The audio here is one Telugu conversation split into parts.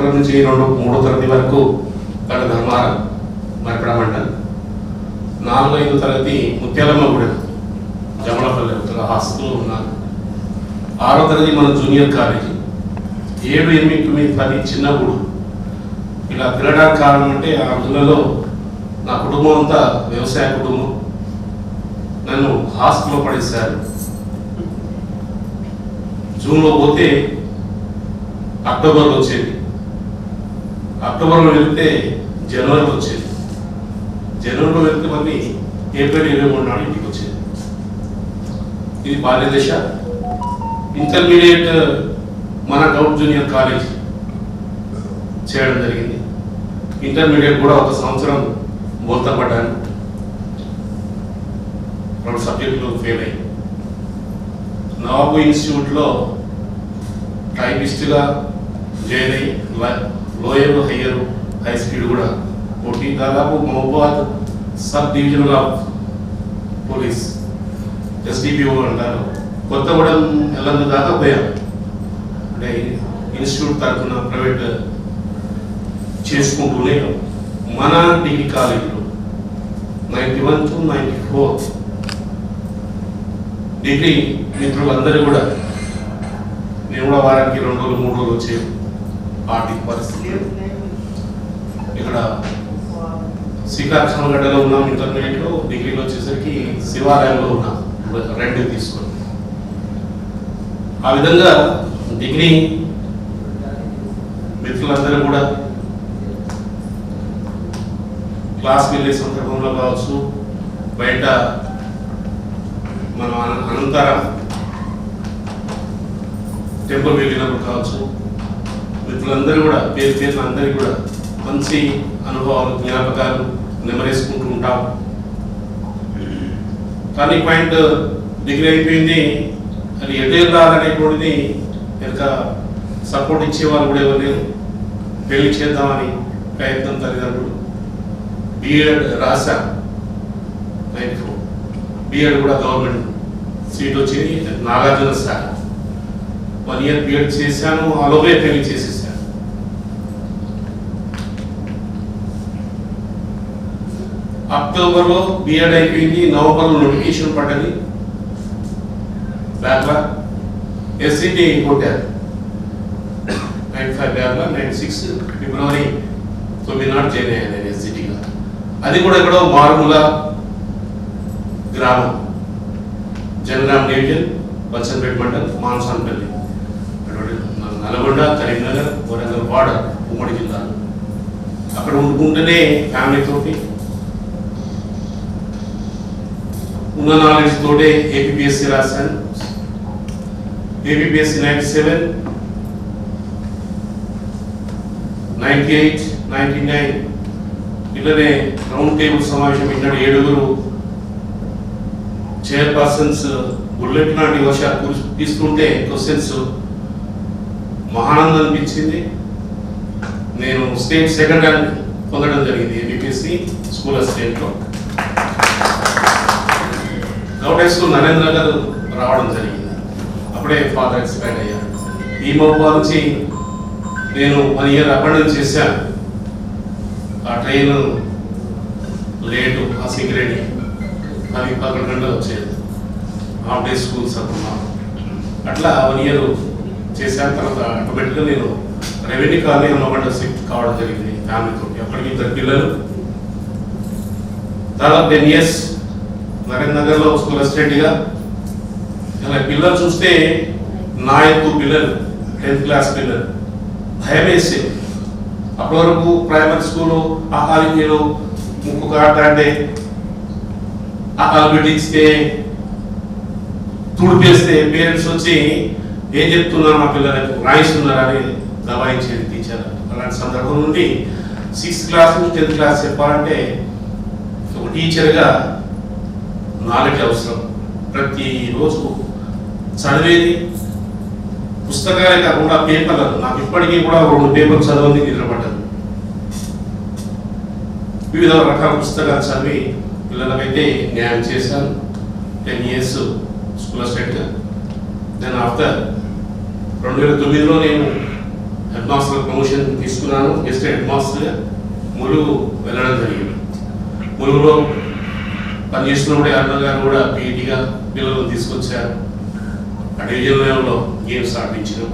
తరగతి నుంచి 2-3 తరగతి వరకు అక్కడ ధర్మారం మరపడ మండల్, 4-5 తరగతి ముత్యాలమ్మ గూడెం జమలపల్లి ఒక హాస్టల్లో ఉన్నాను. 6వ తరగతి మన జూనియర్ కాలేజీ, 7, 8, 9, 10 చిన్నగూడు. ఇలా తిరగడానికి కారణం అంటే ఆ రోజులలో నా కుటుంబం అంతా వ్యవసాయ కుటుంబం. నన్ను హాస్టల్లో పడేశారు. జూన్లో పోతే అక్టోబర్లో వచ్చేది, అక్టోబర్లో వెళ్తే జనవరిలో వచ్చేది, జనవరిలో వెళ్తే మళ్ళీ ఏప్రిల్ 23 నాడు ఇంటికి వచ్చేది. ఇది బాల్యదశ. ఇంటర్మీడియట్ మన గౌట్ జూనియర్ కాలేజ్ చేయడం జరిగింది. ఇంటర్మీడియట్ కూడా 1 సంవత్సరం బోల్తా పడ్డాను, 2 సబ్జెక్టులు ఫెయిల్ అయ్యి నవాబు ఇన్స్టిట్యూట్లో టైపిస్ట్గా జాయిన్ అయ్యి లోయర్ హయ్యర్ హై స్పీడ్ కూడా కొట్టి దాదాపు Mahabubabad sub divisional of police SDPO అంటారు, కొత్తగూడెం ఎల్లందు దాకా పోయాం. అంటే ఇన్స్టిట్యూట్ తరఫున ప్రైవేట్ చేసుకుంటూనే మన డిగ్రీ కాలేజీలో 91 to 94 డిగ్రీ మిత్రులందరూ కూడా, నేను కూడా వారానికి 2 రోజులు 3 రోజులు వచ్చే ఆర్థిక పరిస్థితి. ఇక్కడ శ్రీకాకుళంగడ్డలో ఉన్నాం ఇంటర్మీడియట్లో, డిగ్రీలో వచ్చేసరికి శివాలయంలో ఉన్నాం, 2 తీసుకొని. ఆ విధంగా డిగ్రీ మిత్రులందరూ కూడా క్లాస్ వెళ్ళే సందర్భంలో కావచ్చు, బయట మనం అనంతరం టెంపుల్ వెళ్ళినప్పుడు కావచ్చు, మిత్రులందరూ కూడా పేరు అందరికీ కూడా మంచి అనుభవాలు జ్ఞాపకాలు నెమరేసుకుంటూ ఉంటాం. కానీ పాయింట్ డిగ్రీ అయిపోయింది, అది ఎదేళ్ళాలనేటువంటిది ఇంకా సపోర్ట్ ఇచ్చేవాళ్ళు కూడా ఎవరు లేరు. పెళ్లి చేద్దామని ప్రయత్నం తల్లిదండ్రులు. బిఎడ్ రాశా 94, బిఎడ్ కూడా గవర్నమెంట్ సీట్ వచ్చింది, నాగార్జున సార్ 1 ఇయర్ బిఎడ్ చేశాను, అలోపే పెళ్లి చేసేసాను. అక్టోబర్లో బిఎడ్ అయిపోయింది, నవంబర్లో నోటిఫికేషన్ పడ్డది, బ్యాక్లాగ్ ఎస్సిటి కొట్టారు. 95 బ్యాక్లాగ్, 96 ఫిబ్రవరి 9 నాడు జాయిన్ అయ్యాను నేను ఎస్సిటిగా. అది కూడా ఎక్కడో మారుమూల గ్రామం, జనగాం డివిజన్, బచ్చన్పేట మండల్, మాన్సాన్పల్లి, నల్గొండ, కరీంనగర్, వరంగల్ బార్డర్, ఉమ్మడి జిల్లాలు. అక్కడ ఉండుకుంటేనే ఫ్యామిలీ తోటి ఉన్న నాలెడ్జ్ తోటే ఏపీఎస్సి రాశాను. ఏపీఎస్సి 97, 98, 99 ఇట్లనే రౌండ్ టేబుల్ సమావేశం ఇన్నాడు. 7 చైర్పర్సన్స్ బుల్లెట్ లాంటి వర్షాలు తీసుకుంటే క్వశ్చన్స్ మహానందం అనిపించింది. నేను స్టేట్ సెకండ్ ర్యాంక్ పొందడం జరిగింది ఏపీఎస్సి స్కూల్ అసిస్టెంట్లో. Govt high school Narendra garu రావడం జరిగింది, అప్పుడే ఫాదర్ ఎక్స్పైర్ అయ్యారు. ఈ మహబూబా నుంచి నేను 1 ఇయర్ అప్ అండ్ డౌన్ చేశాను. ఆ ట్రైన్ లేటు, ఆ సింగరేణి 10-11 గంటలు వచ్చేది, హాఫ్ డే స్కూల్స్ అనుకున్నాం. అట్లా 1 ఇయర్ చేశాను. తర్వాత ఆటోమేటిక్గా నేను రెవెన్యూ కాలనీ అమ్మగంట షిఫ్ట్ కావడం జరిగింది ఫ్యామిలీతో. అప్పటికి 2 పిల్లలు, దాదాపు 10 ఇయర్స్ నరేంద్ర నగర్లో స్కూల్ అసిస్టెంట్గా. ఇలా పిల్లలు చూస్తే నా ఎత్తు పిల్లలు, 10th క్లాస్ పిల్లలు, భయం వేసేది. అప్పటి వరకు ప్రైమరీ స్కూలు ఆహారీలు ఇంకొక ఆట అంటే ఆల్బిటిక్స్తే తుడిపేస్తే పేరెంట్స్ వచ్చి ఏం చెప్తున్నారు మా పిల్లలకు, రాయిస్తున్నారు అని దబాయించేది టీచర్. అలాంటి సందర్భం నుండి 6th క్లాస్ నుంచి 10th క్లాస్ చెప్పాలంటే ఒక టీచర్గా నాలెడ్జ్ అవసరం. ప్రతిరోజు చదివేది పుస్తకాలే కాకుండా పేపర్లు. నాకు ఇప్పటికీ కూడా 2 పేపర్లు చదవని నిద్రపడ్డదు. వివిధ రకాల పుస్తకాలు చదివి పిల్లలకైతే న్యాయం చేశాను. 10 ఇయర్స్ స్కూల్ అసిస్టెంట్గా. దెన్ ఆఫ్టర్ 2009లో నేను హెడ్ మాస్టర్ ప్రమోషన్ తీసుకున్నాను. గెస్ట్ హెడ్ మాస్టర్గా ములుగు వెళ్ళడం జరిగింది. ములుగులో పనిచేస్తున్నప్పుడు అన్న గారు కూడా పీఈటీగా పిల్లలను తీసుకొచ్చారు. ఆ డివిజన్ లెవెల్లో గేమ్స్ ఆడించాను.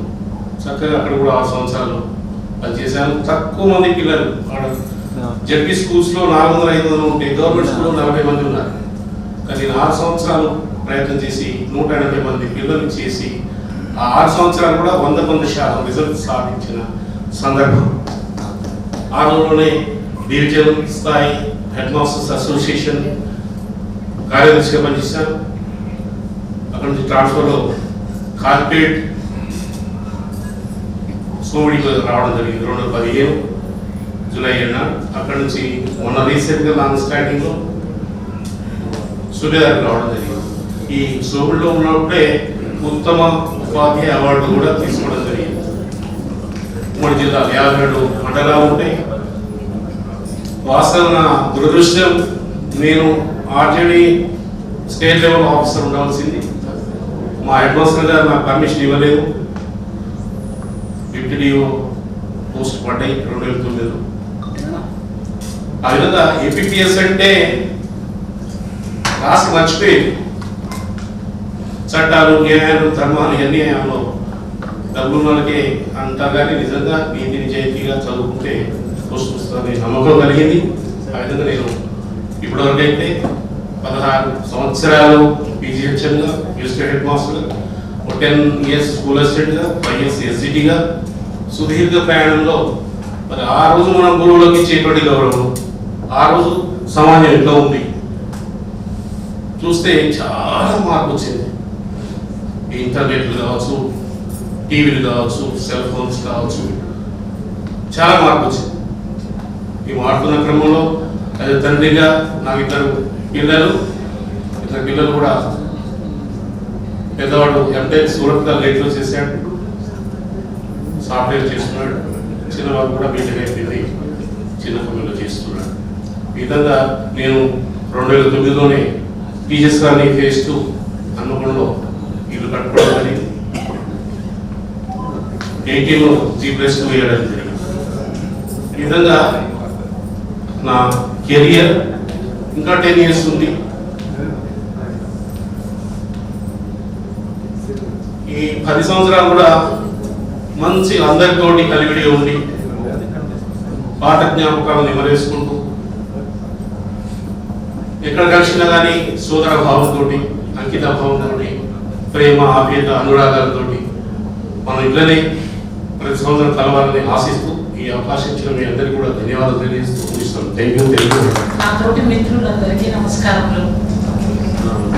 చక్కగా అక్కడ కూడా 6 సంవత్సరాలు పనిచేశాను. తక్కువ మంది పిల్లలు జడ్పీ స్కూల్స్లో 400-500 ఉంటే గవర్నమెంట్ స్కూల్లో 40 మంది ఉన్నారు. కానీ 6 సంవత్సరాలు ప్రయత్నం చేసి 180 మంది పిల్లలు చేసి ఆ 6 సంవత్సరాలు కూడా 100% రిజల్ట్ సాధించిన సందర్భం. ఆ రోజులోనే డివిజన్ స్థాయి హెడ్ మాస్టర్స్ అసోసియేషన్ కార్యదర్శిగా పనిచేశాను. అక్కడ నుంచి ట్రాన్స్ఫర్లో కార్పొరేట్ సోమిడికి రావడం జరిగింది 2015 జూలై 7. అక్కడ నుంచి మొన్న రీసెంట్గా లాంగ్ స్టాండింగ్లో సూర్యగారికి రావడం జరిగింది. ఈ సోమిడిలో ఉన్నప్పుడే ఉత్తమ ఉపాధ్యాయ అవార్డు కూడా తీసుకోవడం జరిగింది. 3 జిల్లాలు 57 మండలాలు ఉంటాయి. వాస్తవం నా దురదృష్టం, నేను ఆర్జేడీ స్టేట్ లెవెల్ ఆఫీసర్ ఉండవలసింది. మా హెడ్ మాస్టర్ గారు నాకు పర్మిషన్ ఇవ్వలేదు. డిప్యూటీఓ పోస్ట్ పడ్డాయి 2009. ఆ విధంగా ఏపీపీఎస్ అంటే రాసి మర్చిపోయింది. చట్టాలు, న్యాయాలు, ధర్మాలు ఇవన్నీ అందులో డబ్బులు మనకి అంటారు. కానీ నిజంగా నీతి నిజాయితీగా చదువుకుంటే పోస్ట్ వస్తుందని నమ్మకం కలిగింది. ఆ విధంగా నేను ఇప్పటివరకు అయితే 16 సంవత్సరాలు పీజీహెచ్ఎంగా, గెస్ట్ హెడ్ మాస్టర్గా, 10 years స్కూల్ అసిస్టెంట్గా, 5 years ఎస్జిటిగా సుదీర్ఘ ప్రయాణంలో మరి ఆ రోజు మనం గురువులకు ఇచ్చేటువంటి గౌరవం, ఆ రోజు సమాజం ఎట్లా ఉంది చూస్తే చాలా మార్పు వచ్చింది. ఇంటర్నెట్లు కావచ్చు, టీవీలు కావచ్చు, సెల్ ఫోన్స్ కావచ్చు, చాలా మార్పు వచ్చింది. ఈ మారుతున్న క్రమంలో అది తండ్రిగా నాకు 2 పిల్లలు కూడా పెద్దవాడు ఎంటెక్ సూరత్ లేట్లో చేశాడు, సాఫ్ట్వేర్ చేస్తున్నాడు. చిన్నవాడు కూడా బీటెక్ అయిపోయింది, చిన్న పనులు చేస్తున్నాడు. ఈ విధంగా నేను 2009లోనే టీచర్స్ గారిని ఫేస్ 2 హన్మకొండలో ఇల్లు కట్టుకోవడం జరిగింది. 18లో G+2 వేయడం జరిగింది. ఈ విధంగా నా కెరియర్ ఇంకా 10 years ఉంది. ఈ 10 సంవత్సరాలు కూడా మంచి అందరితోటి కలివిడి ఉండి పాత జ్ఞాపకాలను నిమరేసుకుంటూ ఎక్కడ కలిసినా కానీ సోదర భావంతో, అంకిత భావంతో, ప్రేమ, ఆప్యాయత, అనురాగాలతో మన ఇళ్ళని ప్రతి సంవత్సరం కలవాలని ఆశిస్తూ ఈ అవకాశం ఇచ్చిన మీ అందరికీ కూడా ధన్యవాదాలు తెలియజేస్తూ ముగిస్తాను. Thank you. నా తోటి మిత్రులందరికీ నమస్కారములు.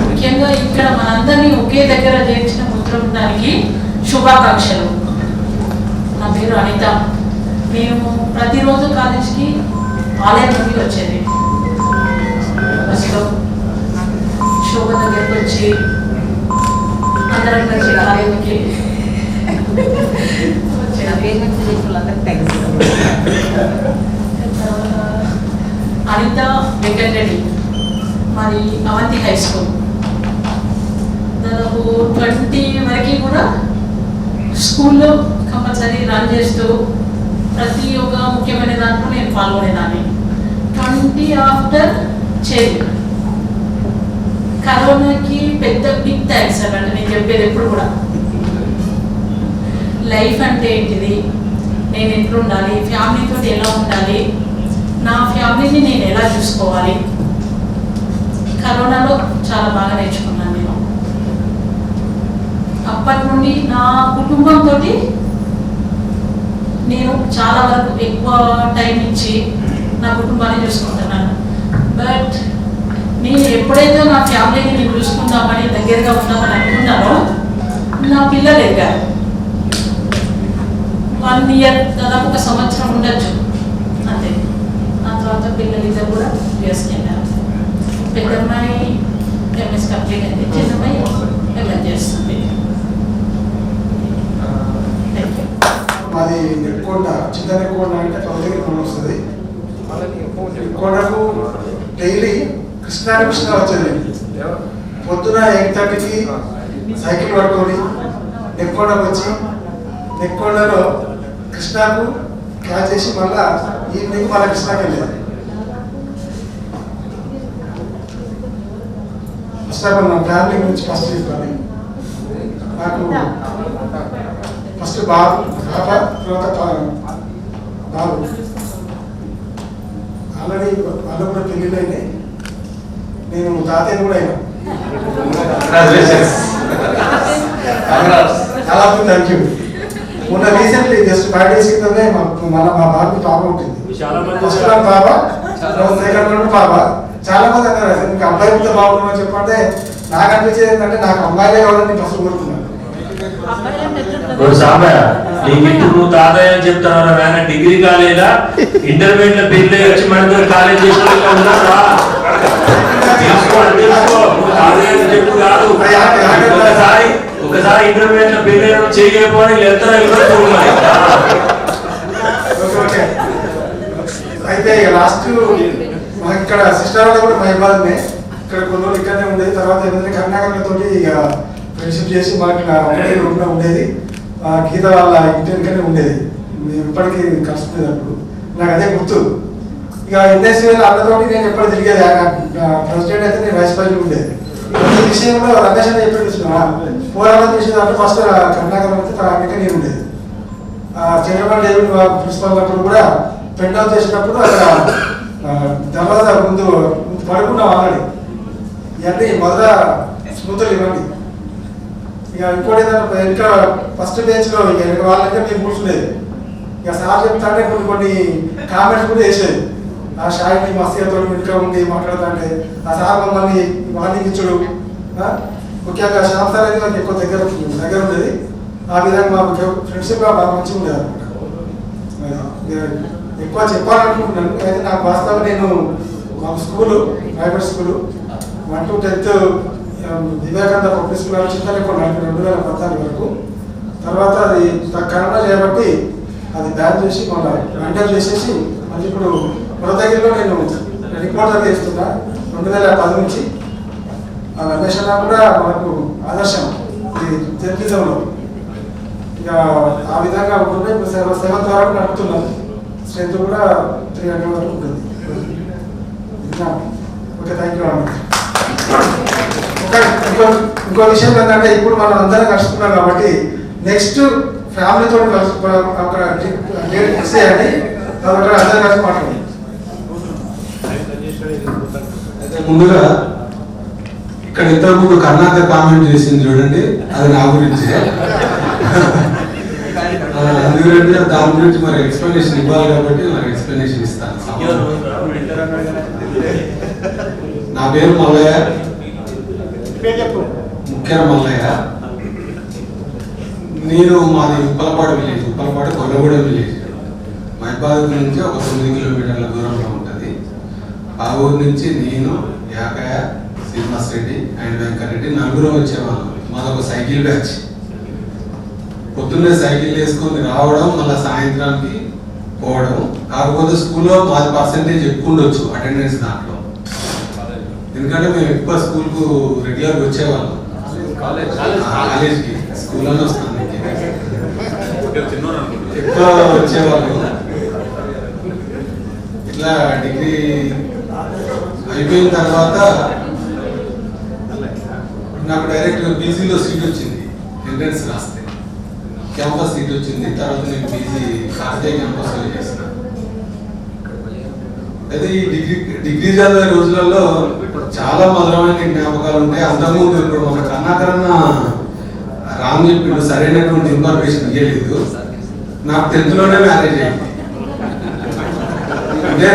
ముఖ్యంగా ఇక్కడ మనందరినీ ఒకే దగ్గర చేర్చిన మిత్రులందరికీ శుభాకాంక్షలు. నా పేరు అనిత. మేము ప్రతిరోజు కాలేజీకి ఆలయం నుండి వచ్చేది. బస్సులో శోభ దగ్గరికి వచ్చి అందరం కలిసి ఆలయంకి అనిత వెంకటరెడ్డి, మరి అవంతి హై స్కూల్. దాదాపు 20 వరకు కూడా స్కూల్లో కంపల్సరీ రన్ చేస్తూ ప్రతి ఒక్క ముఖ్యమైన దాంట్లో నేను పాల్గొనేదాన్ని. 20 ఆఫ్టర్ చేరి కరోనాకి పెద్ద బిగ్ థ్యాంక్స్ అన్నట్టు నేను చెప్పేది ఎప్పుడు కూడా. లైఫ్ అంటే ఏంటిది, నేను ఎట్లా ఉండాలి, ఫ్యామిలీతో ఎలా ఉండాలి, నా ఫ్యామిలీని నేను ఎలా చూసుకోవాలి, కరోనాలో చాలా బాగా నేర్చుకున్నాను నేను. అప్పటి నుండి నా కుటుంబంతో నేను చాలా వరకు ఎక్కువ టైం ఇచ్చి నా కుటుంబాన్ని చూసుకుంటున్నాను. బట్ నేను ఎప్పుడైతే నా ఫ్యామిలీని నేను చూసుకుందామని, దగ్గరగా ఉందామని అనుకున్నానో నా పిల్లలు ఎదిగారు. 1 year, దాదాపు 1 సంవత్సరం ఉండొచ్చు అంతే. ఆ తర్వాత పిల్లలు ఇద్దరు కూడా చేసుకెళ్ళారు. పెద్ద అమ్మాయి ఎంఎస్ కంప్లీట్ అయింది, చిన్న అమ్మాయి ఎంఎస్ చేస్తుంది. మాది నెక్కోట, చిన్న నెక్కోట అంటే తొమ్మిదికి మనం వస్తుంది. నెక్కోటకు డైలీ కృష్ణ వచ్చేది. పొద్దున 8:30కి సైకిల్ పట్టుకొని నెక్కోటకు వచ్చి నెక్కోటలో కృష్ణాకు క్యాచ్ చేసి మళ్ళీ ఈవినింగ్ మళ్ళీ కృష్ణాకి వెళ్ళేది. ఫస్ట్ ఆఫ్ ఆల్ నా ఫ్యామిలీ గురించి ఫస్ట్ చెప్పాలి. నాకు ఫస్ట్ బాబు పాప, తర్వాత బాబు. ఆల్రెడీ వాళ్ళు కూడా పెళ్ళిళ్ళు అయినాయి. నేను తాతయ్యను కూడా అయినా. చాలా థ్యాంక్ యూ. మొన్న రీసెంట్లీ జస్ట్ 5 days క్రితమే మా బాబుకి పాప ఉంటుంది. ఫస్ట్ వన్ పాప, సెకండ్ వన్ పాప. చాలా మంది అన్నారు ఇంకా అబ్బాయి ఉంటే బాగుంటుందని చెప్పంటే నాకు అనిపించేది ఏంటంటే నాకు అమ్మాయిలే కావాలని ఫస్ట్ కోరుకున్నాను. నీకు ఇప్పుడు తాతయ్య అని చెప్తాను ఆయన డిగ్రీ కాలేదా ఇంటర్మీడియట్ లో పెళ్లి వచ్చి మన కాలేజ్ చెప్పు కాదు. ఒకసారి ఇంటర్మీడియట్ లో పెళ్లి చేయకపోవడం అయితే ఇక లాస్ట్ మనకి ఇక్కడ సిస్టర్ వాళ్ళు కూడా మా ఇబ్బంది ఇక్కడ కొన్ని రోజులు ఇక్కడనే ఉండేది. తర్వాత ఏమైందంటే కర్ణాకర్లతో ఇక ఫ్రెండ్షిప్ చేసి మనకి రూమ్లో ఉండేది. గీత వాళ్ళ ఇంటి వెనుకనే ఉండేది. మేము ఇప్పటికీ కలుసుకునేది. అప్పుడు నాకు అదే గుర్తు. ఇక ఇండస్ట్రియల్ అన్నతో నేను ఎప్పుడు తిరిగేది. ప్రెసిడెంట్ అయితే నేను వైస్ ప్రెసిడెంట్ ఉండేది. ఈ విషయంలో రమేష్ అని చెప్పి పోరాటం చేసేదాంట్లో ఫస్ట్ కర్ణాకర్ అయితే తనకే నేను ఉండేది. చంద్రబాబు డేవిడ్ ప్రిన్సిపల్ అప్పుడు కూడా పెంట్ అవుట్ చేసినప్పుడు అక్కడ దర్వాజా ముందు పడుకున్నాం ఆల్రెడీ. ఇవన్నీ మొదట స్మూతులు ఇవ్వండి. ఇక ఇంకోటి ఏంటంటే ఇంకా ఫస్ట్ బెంచ్లో ఇక వాళ్ళంటే మేము కూర్చునేది. ఇక సార్ చెప్తాంటే కొన్ని కామెంట్స్ కూడా వేసేది. ఆ షాయిని మస్తీతో ఇంట్లో ఉండి మాట్లాడుతుంటే ఆ సార్ మమ్మల్ని వార్నింగ్ ఇచ్చుడు. ముఖ్యంగా శ్యామ్ సార్ అయితే నాకు ఎక్కువ దగ్గర ఉండేది. ఆ విధంగా మా ఫ్రెండ్షిప్ బాగా మంచిగా ఉండేది అనమాట. ఎక్కువ చెప్పాలనుకుంటున్నాను. అయితే నాకు వాస్తవంగా నేను మా school private school 1 to 10th Vivekananda public school Chintalakonda 2014 వరకు. తర్వాత అది కరోనా చేయబట్టి అది బ్యాన్ చేసి మళ్ళీ వెంటర్ చేసేసి మళ్ళీ ఇప్పుడు మృతగిరిలో నేను రిపోర్టర్ చేస్తున్నా 2010 నుంచి. రమేష్ అన్న కూడా మనకు ఆదర్శం ఈ జర్నలిజంలో. ఇక ఆ విధంగా ఉంటుంటే ఇప్పుడు 7th వరకు నడుపుతున్నాను. స్ట్రెంత్ కూడా 300 వరకు ఉంటుంది. ఓకే, థ్యాంక్ యూ అన్న. ఇంకో విషయం ఏంటంటే ఇప్పుడు మనం అందరం కలుసుకున్నాం కాబట్టి నెక్స్ట్ ఫ్యామిలీతో అక్కడ డేట్ ఫిక్స్ చేయండి. అక్కడ అందరం కలిసి మాట్లాడండి. అయితే ముందుగా ఇక్కడ ఇంతకుముందు కర్ణాకర్ కామెంట్ చేసింది చూడండి, అది నా గురించే. ఎందుకంటే దాని గురించి మరి ఎక్స్ప్లెనేషన్ ఇవ్వాలి కాబట్టి మరి ఎక్స్ప్లెనేషన్ ఇస్తాను. నా పేరు మల్లయ్య, ముఖ్య మల్లయ్య. నేను మాది ఉప్పలపాడు విలేజ్, ఉప్పలపాడు కొల్లగూడెం విలేజ్. మైబాద్ నుంచి ఒక 9 కిలోమీటర్ల దూరంలో ఉంటుంది. ఆ ఊరు నుంచి నేను, యాకయ్య, శ్రీనివాస్ రెడ్డి అండ్ వెంకటరెడ్డి నలుగురు వచ్చేవాళ్ళం. మాదొక సైకిల్ బ్యాచ్. పొద్దున్నే సైకిల్ వేసుకొని రావడం, మళ్ళీ సాయంత్రానికి పోవడం. కాకపోతే స్కూల్లో మాది పర్సెంటేజ్ ఎక్కువ ఉండొచ్చు అటెండెన్స్ దాంట్లో. ఎందుకంటే మేము ఎక్కువ స్కూల్కు రెగ్యులర్గా వచ్చేవాళ్ళం. కాలేజ్కి స్కూల్లోనే వస్తాను, ఎక్కువ వచ్చేవాళ్ళు. ఇట్లా డిగ్రీ అయిపోయిన తర్వాత నాకు డైరెక్ట్ పీజీలో సీట్ వచ్చింది. ఎంట్రన్స్ రాస్తే క్యాంపస్ సీట్ వచ్చింది. తర్వాత నేను పీజీ కాకతీయ క్యాంపస్లో చేసిన. అయితే ఈ డిగ్రీ చదివే రోజులలో చాలా మధురమైన జ్ఞాపకాలు ఉంటాయి. అంతకుముందు ఇప్పుడు మన కర్ణాకరణ రామ్ చెప్పిండు, సరైనటువంటి ఇన్ఫర్మేషన్ ఇవ్వలేదు. నాకు 10th లోనే మ్యారేజ్ అయింది. అంటే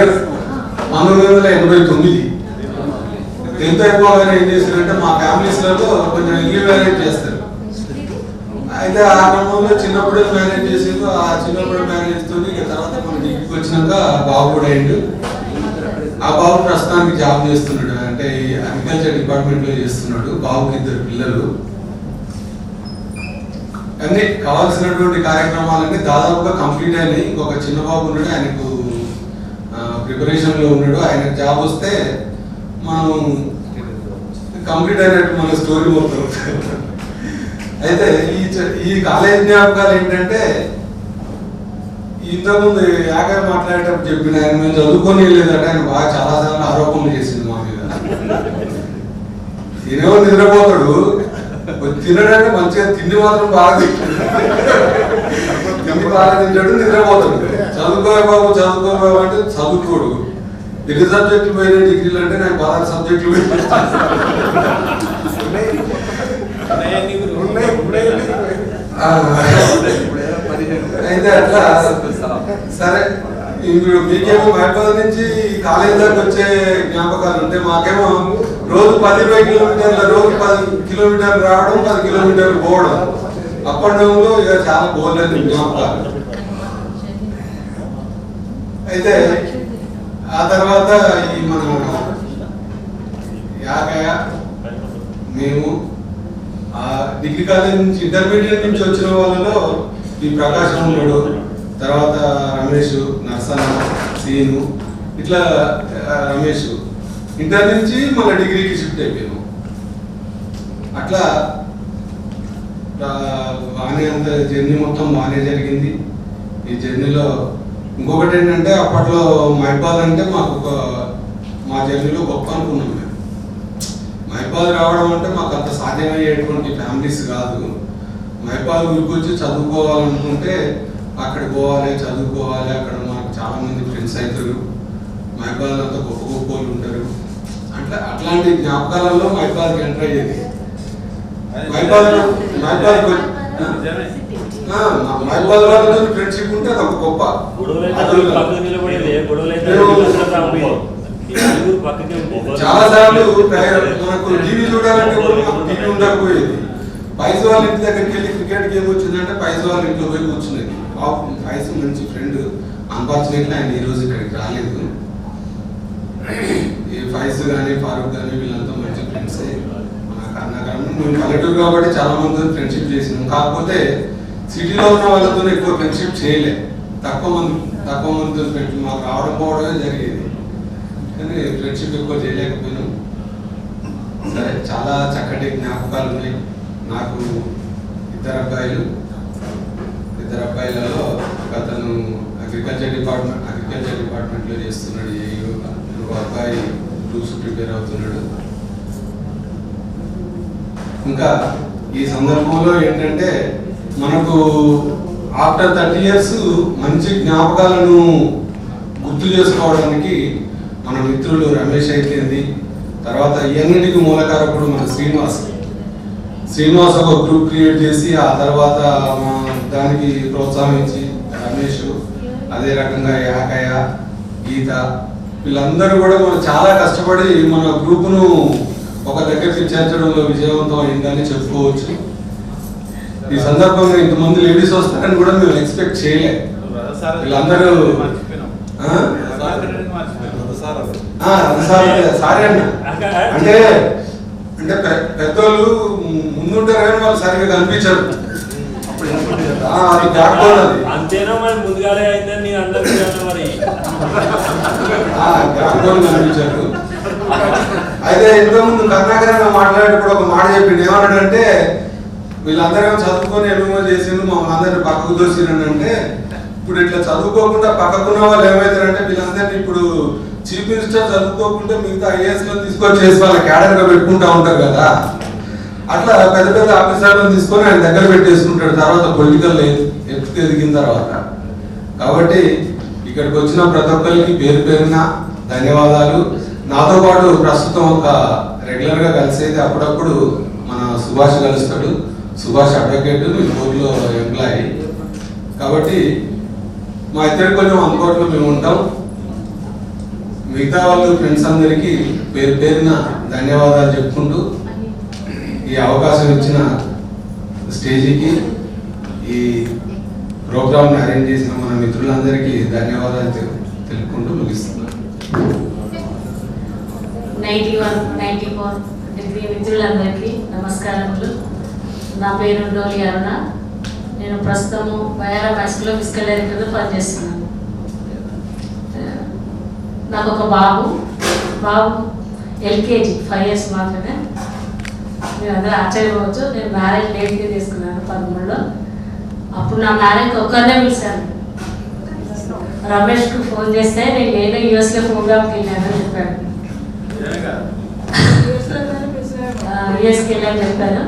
1989. 10th అయిపోగానే ఏం చేశారంటే మా ఫ్యామిలీస్లలో కొంచెం ఎర్లీ మ్యారేజ్ చేస్తారు. అయితే ఆ క్రమంలో చిన్నప్పుడే మ్యారేజ్ చేసేది. ఆ చిన్నప్పుడు మ్యారేజ్ తో తర్వాత మన డిగ్రీకి వచ్చినాక బాబు కూడా అయిండు. ఆ బాబు ప్రస్తుతానికి జాబ్ చేస్తున్నాడు, అంటే అగ్రికల్చర్ డిపార్ట్మెంట్ లో చేస్తున్నాడు. బాబుకి 2 పిల్లలు. అన్ని కావాల్సినటువంటి కార్యక్రమాలన్నీ దాదాపుగా కంప్లీట్ అయినాయి. ఇంకొక చిన్న బాబు ఉన్నాడు, ఆయనకు ప్రిపరేషన్ లో ఉన్నాడు. ఆయనకు జాబ్ వస్తే మనం కంప్లీట్ అయినట్టు మన స్టోరీ మొత్తం. అయితే ఈ కాలేజ్ జ్ఞాపకాలు ఏంటంటే ఇంతకుముందు యాగా మాట్లాడేటప్పుడు చెప్పిన ఆయన మేము చదువుకొని లేదంటే ఆయన బాగా చాలాసార్లు ఆరోపణలు చేసింది మా మీద. ఈయనేమో నిద్రపోతాడు, తినడానికి మంచిగా తిండి మాత్రం బాగా తిండి బాగా తింటాడు, నిద్రపోతాడు. చదువుకోవే బాబు చదువుకోవే బాబు అంటే చదువుకోడు. ఎన్ని సబ్జెక్టులు పోయినాయి డిగ్రీలు అంటే నాకు 16 సబ్జెక్టులు అయితే అట్లా సరే. ఇప్పుడు మీకేమో మైబాద్ నుంచి కాలేజ్ దాకా వచ్చే జ్ఞాపకాలు ఉంటే మాకేమో రోజు 10-20 కిలోమీటర్ల రోజు 10 కిలోమీటర్లు రావడం 10 కిలోమీటర్లు పోవడం అప్పటిలో ఇక చాలా పోలేదు జ్ఞాపకాలు. అయితే ఆ తర్వాత ఈ మన యాగయ్య మేము డిగ్రీ కాలేజ్ నుంచి ఇంటర్మీడియట్ నుంచి వచ్చిన వాళ్ళలో ఈ ప్రకాశం ఉన్నాడు, తర్వాత రమేష్, నర్సన్న, సీను, ఇట్లా రమేష్ ఇంటర్ నుంచి మళ్ళీ డిగ్రీకి షిఫ్ట్ అయిపోయాము. అట్లా బాగానే అంత జర్నీ మొత్తం బాగానే జరిగింది. ఈ జర్నీలో ఇంకొకటి ఏంటంటే అప్పట్లో మైబాద్ అంటే మాకు మా జర్నీలో గొప్ప అనుకున్నాం మేము. మైబాద్ రావడం అంటే మాకు అంత సాధ్యమయ్యేటువంటి ఫ్యామిలీస్ కాదు. మైబాద్ ఊరికి వచ్చి చదువుకోవాలనుకుంటే అక్కడికి పోవాలి, చదువుకోవాలి. అక్కడ మాకు చాలా మంది ఫ్రెండ్స్ అవుతారు, మైబాద్ అంతా గొప్ప గొప్ప వాళ్ళు ఉంటారు. అట్లాంటి జ్ఞాపకాలలో మైబాద్కి ఎంటర్ అయ్యేది. మైబాద్ వాళ్ళతో ఫ్రెండ్షిప్ ఉంటే అది ఒక గొప్ప. చాలా సార్లు మనకు టీవీ చూడాలంటే టీవీ ఉండకపోయేది. పైస వాళ్ళ ఇంటి దగ్గరికి వెళ్ళి క్రికెట్ గేమ్ వచ్చిందంటే పైస వాళ్ళ ఇంట్లో పోయి కూర్చునేది. పైస మంచి ఫ్రెండ్, అన్ఫార్చునేట్లీ ఆయన ఈరోజు ఇక్కడికి రాలేదు. ఈ ఫైస్ కానీ ఫారూక్ కానీ వీళ్ళంతా మంచి ఫ్రెండ్స్. మేము పల్లెటూరు కాబట్టి చాలా మంది ఫ్రెండ్షిప్ చేసినాం. కాకపోతే సిటీలో ఉన్న వాళ్ళతో ఎక్కువ ఫ్రెండ్షిప్ చేయలే, తక్కువ మందితో ఫ్రెండ్షిప్ మాకు రావడం పోవడమే జరిగేది, కానీ ఫ్రెండ్షిప్ ఎక్కువ చేయలేకపోయినాం. సరే, చాలా చక్కటి జ్ఞాపకాలు ఉన్నాయి. నాకు ఇద్దరు అబ్బాయిలలో ఒకతను అగ్రికల్చర్ డిపార్ట్మెంట్లో చేస్తున్నాడు, ఇంకో అబ్బాయి గ్రూప్స్ ప్రిపేర్ అవుతున్నాడు. ఇంకా ఈ సందర్భంలో ఏంటంటే మనకు ఆఫ్టర్ 30 years మంచి జ్ఞాపకాలను గుర్తు చేసుకోవడానికి మన మిత్రులు రమేష్ అయితేంది, తర్వాత ఇవన్నిటికి మూలకారకుడు మన శ్రీనివాస్ ఒక గ్రూప్ క్రియేట్ చేసి ఆ తర్వాత దానికి ప్రోత్సాహించి రమేష్, అదే రకంగా యాకయ్య, గీత, వీళ్ళందరూ కూడా మనం చాలా కష్టపడి మన గ్రూపును ఒక దగ్గరికి చేర్చడంలో విజయవంతం అయిందని చెప్పుకోవచ్చు. ఈ సందర్భంగా ఇంతమంది లేడీస్ వస్తారని కూడా మేము ఎక్స్పెక్ట్ చేయలేదు. వీళ్ళందరూ సారీ అంటే పెద్దోళ్ళు ముందుంటారు కానీ వాళ్ళు సరిగ్గా కనిపించరు. అంతేనా మరి ముందుగానే అయిందని అందరికీ మరి కనిపించారు. అయితే ఇంతకుముందు కర్ణాకరంగా మాట్లాడేటప్పుడు ఒక మాట చెప్పిండు. ఏమన్నాడంటే వీళ్ళందరూ చదువుకొని ఎన్నో చేసిండు, మమ్మల్ని అందరినీ పక్కకు దోసిరండి అంటే, ఇప్పుడు ఇట్లా చదువుకోకుండా పక్కకున్న వాళ్ళు ఏమవుతారంటే వీళ్ళందరినీ ఇప్పుడు చీఫ్ మినిస్టర్ చదువుకోకుండా మిగతా ఐఏఎస్ లో తీసుకొచ్చేసి వాళ్ళ క్యాడర్ గా పెట్టుకుంటా ఉంటారు కదా, అట్లా పెద్ద పెద్ద ఆఫీసర్లను తీసుకొని ఆయన దగ్గర పెట్టేసుకుంటాడు తర్వాత పొలిటికల్ ఎదిగిన తర్వాత. కాబట్టి ఇక్కడికి వచ్చిన ప్రతి ఒక్కరికి పేరు పేరున ధన్యవాదాలు. నాతో పాటు ప్రస్తుతం ఒక రెగ్యులర్ గా కలిసేది అప్పుడప్పుడు మన సుభాష్ కలుస్తాడు. సుభాష్ అడ్వకేట్, కోర్టులో ఎంప్లాయీ. కాబట్టి మా ఇద్దరు కొంచెం అందుబాటులో మేము ఉంటాం. మిగతా వాళ్ళు ఫ్రెండ్స్ అందరికీ పేరు పేరున ధన్యవాదాలు చెప్పుకుంటూ ఈ అవకాశం ఇచ్చిన స్టేజీకి, ఈ ప్రోగ్రామ్ని అరేంజ్ చేసిన మన మిత్రులందరికీ ధన్యవాదాలు తెలుపుకుంటూ ముగిస్తున్నాను. 91, 94 డిగ్రీ మిత్రులందరికీ నమస్కారములు. నా పేరు డోలి అరుణ. నేను ప్రస్తుతము బయారా హైస్కూల్లో ఫిజికల్ డైరెక్టర్గా పనిచేస్తున్నాను. నాకు ఒక బాబు ఎల్కేజీ 5 years మాత్రమే. మీరు అందరూ ఆశ్చర్యపోవచ్చు, నేను మ్యారేజ్ లేట్గా చేసుకున్నాను 13లో. అప్పుడు నా మ్యారేజ్ ఒక్కరినే పిలిచాను. రమేష్కు ఫోన్ చేస్తే నేను యూఎస్లో ప్రోగ్రామ్కి వెళ్ళానని చెప్పాడు. యూఎస్కి వెళ్ళాను చెప్పాను.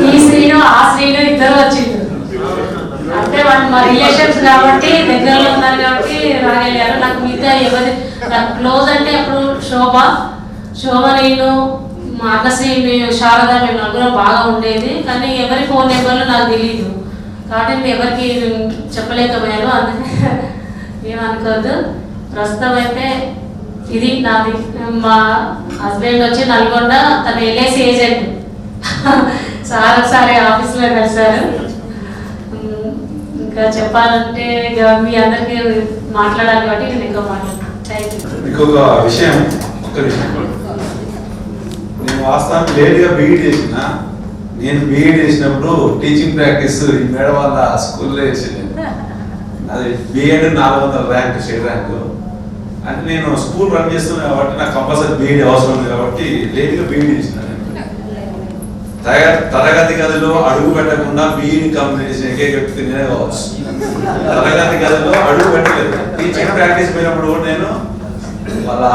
ఈ శ్రీను ఆ శ్రీను ఇద్దరు వచ్చిండు. అంటే వాళ్ళు మా రిలేషన్స్ కాబట్టి దగ్గరలో ఉన్నారు కాబట్టి రాగలిగారు. నాకు మిగతా ఎవరి నాకు క్లోజ్ అంటే అప్పుడు శోభ నేను మా అన్నశ్రీ శారద మేము నలుగురు బాగా ఉండేది. కానీ ఎవరి ఫోన్ నెంబర్లు నాకు తెలియదు కాబట్టి నేను ఎవరికి చెప్పలేకపోయాను. అందుకే ఏమనుకోవద్దు. ప్రస్తుతం అయితే ఇది నాది. మా హస్బెండ్ వచ్చి నల్గొండ, తన ఎల్ఐసి ఏజెంట్. ఒకసారి ఆఫీస్లో కలిశారు. ఇంకా చెప్పాలంటే మీ అందరికీ మాట్లాడాలి కాబట్టి నేను ఎక్కువ మాట్లాడతాను. Thank you. ఇంకొక విషయం, నేను వాస్తవానికి లేట్గా బీఈడి చేసిన. నేను బీఈడి చేసినప్పుడు టీచింగ్ ప్రాక్టీస్ ఈ మేడం వాళ్ళ స్కూల్లో చేసింది. అది బిఎడ్ 400 ర్యాంక్, స్టేట్ ర్యాంకు. అంటే నేను స్కూల్ రన్ చేస్తున్నాను కాబట్టి నాకు కంపల్సరీ బీఈడి అవసరం ఉంది కాబట్టి లేట్గా బీఈడి చేసిన. తరగతి గదిలో అడుగు పెట్టకుండా బీఈడి కంప్లీట్ చేసిన ఏకైక వ్యక్తి నేనే కావచ్చు. తరగతి గదిలో అడుగు పెట్టలేదు. టీచింగ్ ప్రాక్టీస్ పోయినప్పుడు కూడా నేను వాళ్ళ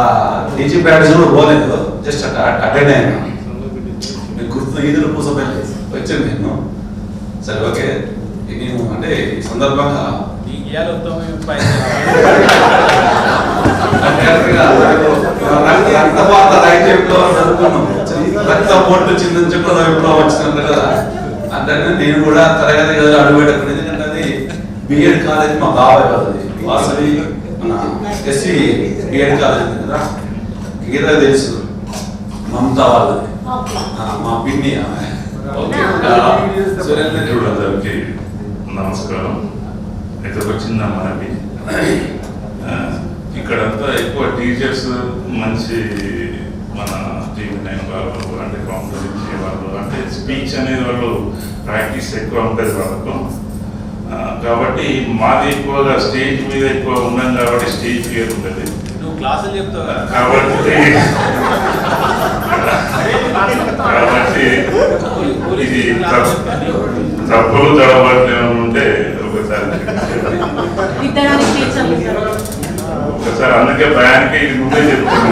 టీచింగ్ ప్రాక్టీస్ కూడా పోలేదు, జస్ట్ అటెండ్ అయ్యాను. మీకు గుర్తు ఈదులు పూసపల్లి వచ్చాను నేను. సరే ఓకే, నేను అంటే ఈ సందర్భంగా రక్తపాత రైతు విప్లవం చదువుకున్నాం. రక్త పోట్లు చిందని చెప్పి విప్లవం వచ్చినట్టు కదా. అంటే నేను కూడా తరగతి గదిలో అడుగు పెట్టకుండా, ఎందుకంటే అది బిఎడ్ కాలేజ్ మా బాబాయ్ వాళ్ళది, వాసవి మన ఎస్సీ బిఎడ్ కాలేజ్ కదా. గీత తెలుసు, మమతా వాళ్ళది, మా పిన్ని ఆమె. అందరికీ నమస్కారం. అయితే ఒక చిన్న మనవి, ఇక్కడంతా ఎక్కువ టీచర్స్ మంచి మన టీవీ9 వాళ్ళు అంటే కాంప్లెక్స్ ఇచ్చే వాళ్ళు, అంటే స్పీచ్ అనేది వాళ్ళు ప్రాక్టీస్ ఎక్కువ ఉంటుంది వాళ్ళకు. కాబట్టి మాది ఎక్కువగా స్టేజ్ మీద ఎక్కువ ఉన్నాం కాబట్టి స్టేజ్ ఫియర్ ఉంటుంది. క్లాసులు చెప్తావు కాబట్టి ఇది తప్పులు తడబట్లు ఉంటే ఒకసారి అందుకే భయానికి ఇది ముందే చెప్తున్నాను.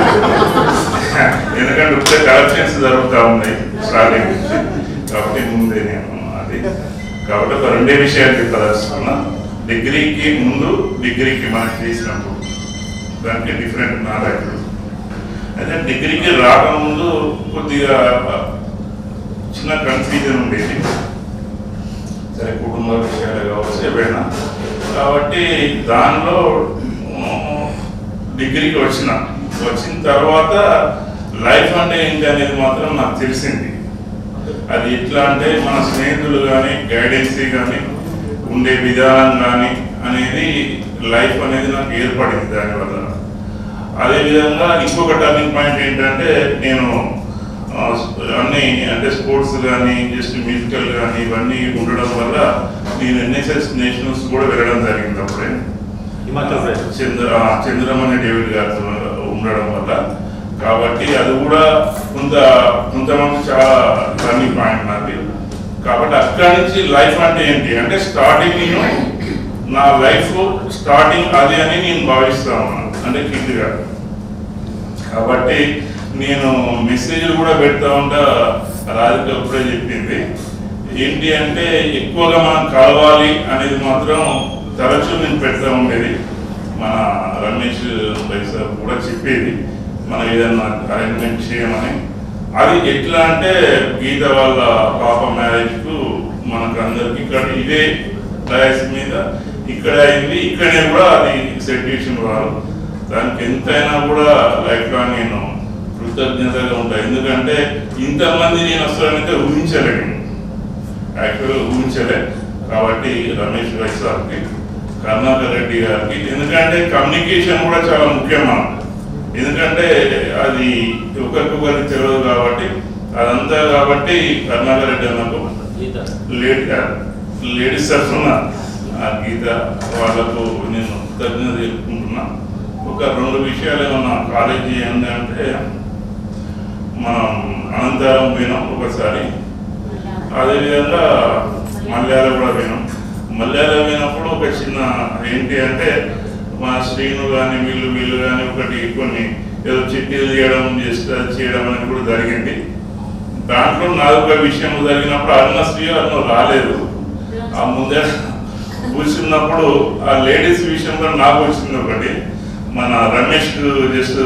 ఎందుకంటే ఇప్పుడే కలెక్షన్స్ జరుగుతూ ఉన్నాయి స్టార్టింగ్ నుంచి, కాబట్టి ముందే నేను అది. కాబట్టి ఒక రెండే విషయాలు చెప్పదలుచుకున్నా. డిగ్రీకి ముందు, డిగ్రీకి మనం చేసినప్పుడు దానికి డిఫరెంట్ నాలెడ్జ్. అయితే డిగ్రీకి రాకముందు కొద్దిగా చిన్న కన్ఫ్యూజన్ ఉండేది, సరే కుటుంబ విషయాలు కావచ్చు ఏవైనా. కాబట్టి దానిలో డిగ్రీకి వచ్చిన తర్వాత లైఫ్ అంటే ఏంటి అనేది మాత్రం నాకు తెలిసింది. అది ఎట్లా అంటే మన స్నేహితులు కానీ గైడెన్సీ కానీ ఉండే విధానం కానీ అనేది లైఫ్ అనేది నాకు ఏర్పడింది దానివల్ల. అదేవిధంగా ఇంకొక టర్నింగ్ పాయింట్ ఏంటంటే నేను అన్నీ అంటే స్పోర్ట్స్ కానీ జస్ట్ మ్యూజికల్ కానీ ఇవన్నీ ఉండడం వల్ల నేను ఎన్ఎస్ఎస్ నేషనల్స్ కూడా వెళ్ళడం జరిగింది అప్పుడే. చంద్రమణి డేవిడ్ గారితో ఉండడం వల్ల. కాబట్టి అది కూడా కొంతమంది చాలా టర్నింగ్ పాయింట్ నాది. కాబట్టి అక్కడి నుంచి లైఫ్ అంటే ఏంటి అంటే స్టార్టింగ్ నేను నా లైఫ్ స్టార్టింగ్ అది అని నేను భావిస్తా ఉన్నాను, అంటే కిడ్గా. కాబట్టి నేను మెసేజ్లు కూడా పెడతా ఉంటా. రాధిక అప్పుడే చెప్పింది ఏంటి అంటే ఎక్కువగా మనం కలవాలి అనేది మాత్రం తరచూ నేను పెడతా ఉండేది. మన రమేష్ సార్ కూడా చెప్పేది మనం ఏదన్నా అరేంజ్మెంట్ చేయమని. అది ఎట్లా అంటే గీత వాళ్ళ పాప మ్యారేజ్కు మనకు అందరికి ఇక్కడ ఇదే డయాస్ మీద ఇక్కడ అయింది. ఇక్కడే కూడా అది సెటిల్యూషన్ రాదు. దానికి ఎంతైనా కూడా లైఫ్ లాంగ్ నేను కృతజ్ఞతగా ఉంటాను. ఎందుకంటే ఇంతమంది నేను వస్తానైతే ఊహించలేను, యాక్చువల్గా ఊహించలే. కాబట్టి రమేష్ సార్కి, కరుణాకర్ రెడ్డి గారికి, ఎందుకంటే కమ్యూనికేషన్ కూడా చాలా ముఖ్యం మనకు. ఎందుకంటే అది ఒకరికొకరికి తెలియదు కాబట్టి అదంతా. కాబట్టి కరుణాకర్ రెడ్డి అన్నకు లేడీస్ తరఫున గీత వాళ్ళకు నేను కృతజ్ఞత తెలుపుకుంటున్నా. ఒక 2 విషయాలు ఏమన్నా కాలేజీ ఏంటంటే మనం అనంతరం పోయినాం ఒకసారి. అదేవిధంగా మలయాళం కూడా విన్నాం. మలయాళం విన్నప్పుడు ఒక చిన్న ఏంటి అంటే మా శ్రీను కానీ వీళ్ళు కానీ ఒకటి కొన్ని ఏదో చిట్టీలు చేయడం అనేది కూడా జరిగింది. దాంట్లో నాదొక విషయం జరిగినప్పుడు అరుణశ్రీ అన్న రాలేదు. ఆ ముందే కూర్చున్నప్పుడు ఆ లేడీస్ విషయంలో నాకు వచ్చింది ఒకటి, మన రమేష్ జస్ట్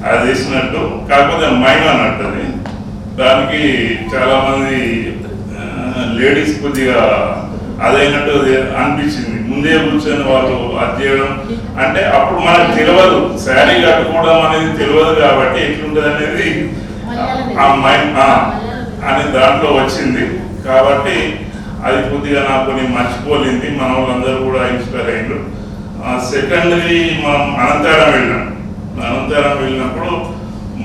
అది వేసినట్టు, కాకపోతే మైన్ అన్నట్టు అది. దానికి చాలా మంది లేడీస్ కొద్దిగా అదైనట్టు అనిపించింది. ముందే కూర్చొని వాళ్ళు అది చేయడం అంటే అప్పుడు మనకు తెలియదు, శారీ కట్టుకోవడం అనేది తెలియదు కాబట్టి ఎట్లుంటుంది అనేది ఆ మైండ్ అనే దాంట్లో వచ్చింది. కాబట్టి అది కొద్దిగా నాకు కొన్ని మర్చిపోలేదు. మన వాళ్ళందరూ కూడా ఇన్స్పైర్ అయ్యారు. సెకండరీ మనం అనంతరం వెళ్ళినప్పుడు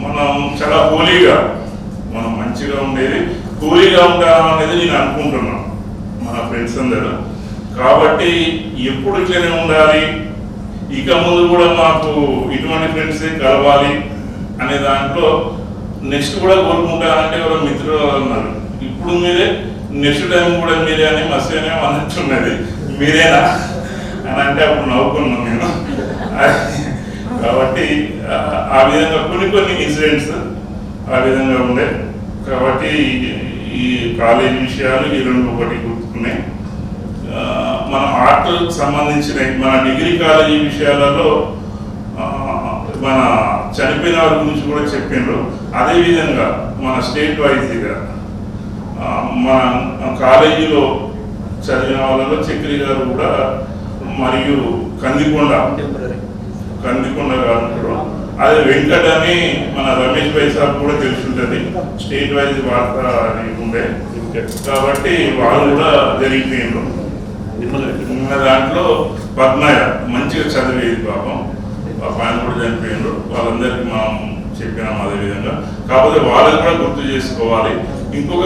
మనం చాలా హోలీగా మనం మంచిగా ఉండేది, కూలీగా ఉంటాం అనేది నేను అనుకుంటున్నాను మన ఫ్రెండ్స్ అందరూ. కాబట్టి ఎప్పుడు ఇట్లనే ఉండాలి, ఇక ముందు కూడా మాకు ఇటువంటి ఫ్రెండ్సే కలవాలి అనే దాంట్లో నెక్స్ట్ కూడా కోరుకుంటానంటే ఎవరో మిత్రులు అన్నారు, ఇప్పుడు మీరే నెక్స్ట్ టైం కూడా మీరే అని మస్తేనే అన్నట్టున్నది, మీరేనా అని అంటే అప్పుడు నవ్వుకున్నాను నేను. కాబట్టి ఆ విధంగా కొన్ని ఇన్సిడెంట్స్ ఆ విధంగా ఉండే. కాబట్టి ఈ కాలేజీ విషయాలు ఈ రెండు ఒకటి గుర్తుకున్నాయి. మన ఆర్ట్ సంబంధించిన మన డిగ్రీ కాలేజీ విషయాలలో మన చనిపోయిన వారి గురించి కూడా చెప్పిండ్రు. అదేవిధంగా మన స్టేట్ వైజ్గా మన కాలేజీలో చదివిన వాళ్ళలో చక్రి గారు కూడా, మరియు కందికొండ గారు, అదే వెంకట్ అని మన రమేష్ భాయ్ సార్ కూడా తెలుసుంటుంది, స్టేట్ వైజ్ వార్త అని ఉండే. కాబట్టి వాళ్ళు కూడా జరిగిపోయిండ్రు. దాంట్లో పద్మయ్య మంచిగా చదివేది పాపం, ఆయన కూడా చనిపోయిండ్రు. వాళ్ళందరికీ మనం చెప్పినాం అదేవిధంగా. కాకపోతే వాళ్ళని కూడా గుర్తు చేసుకోవాలి. ఇంకొక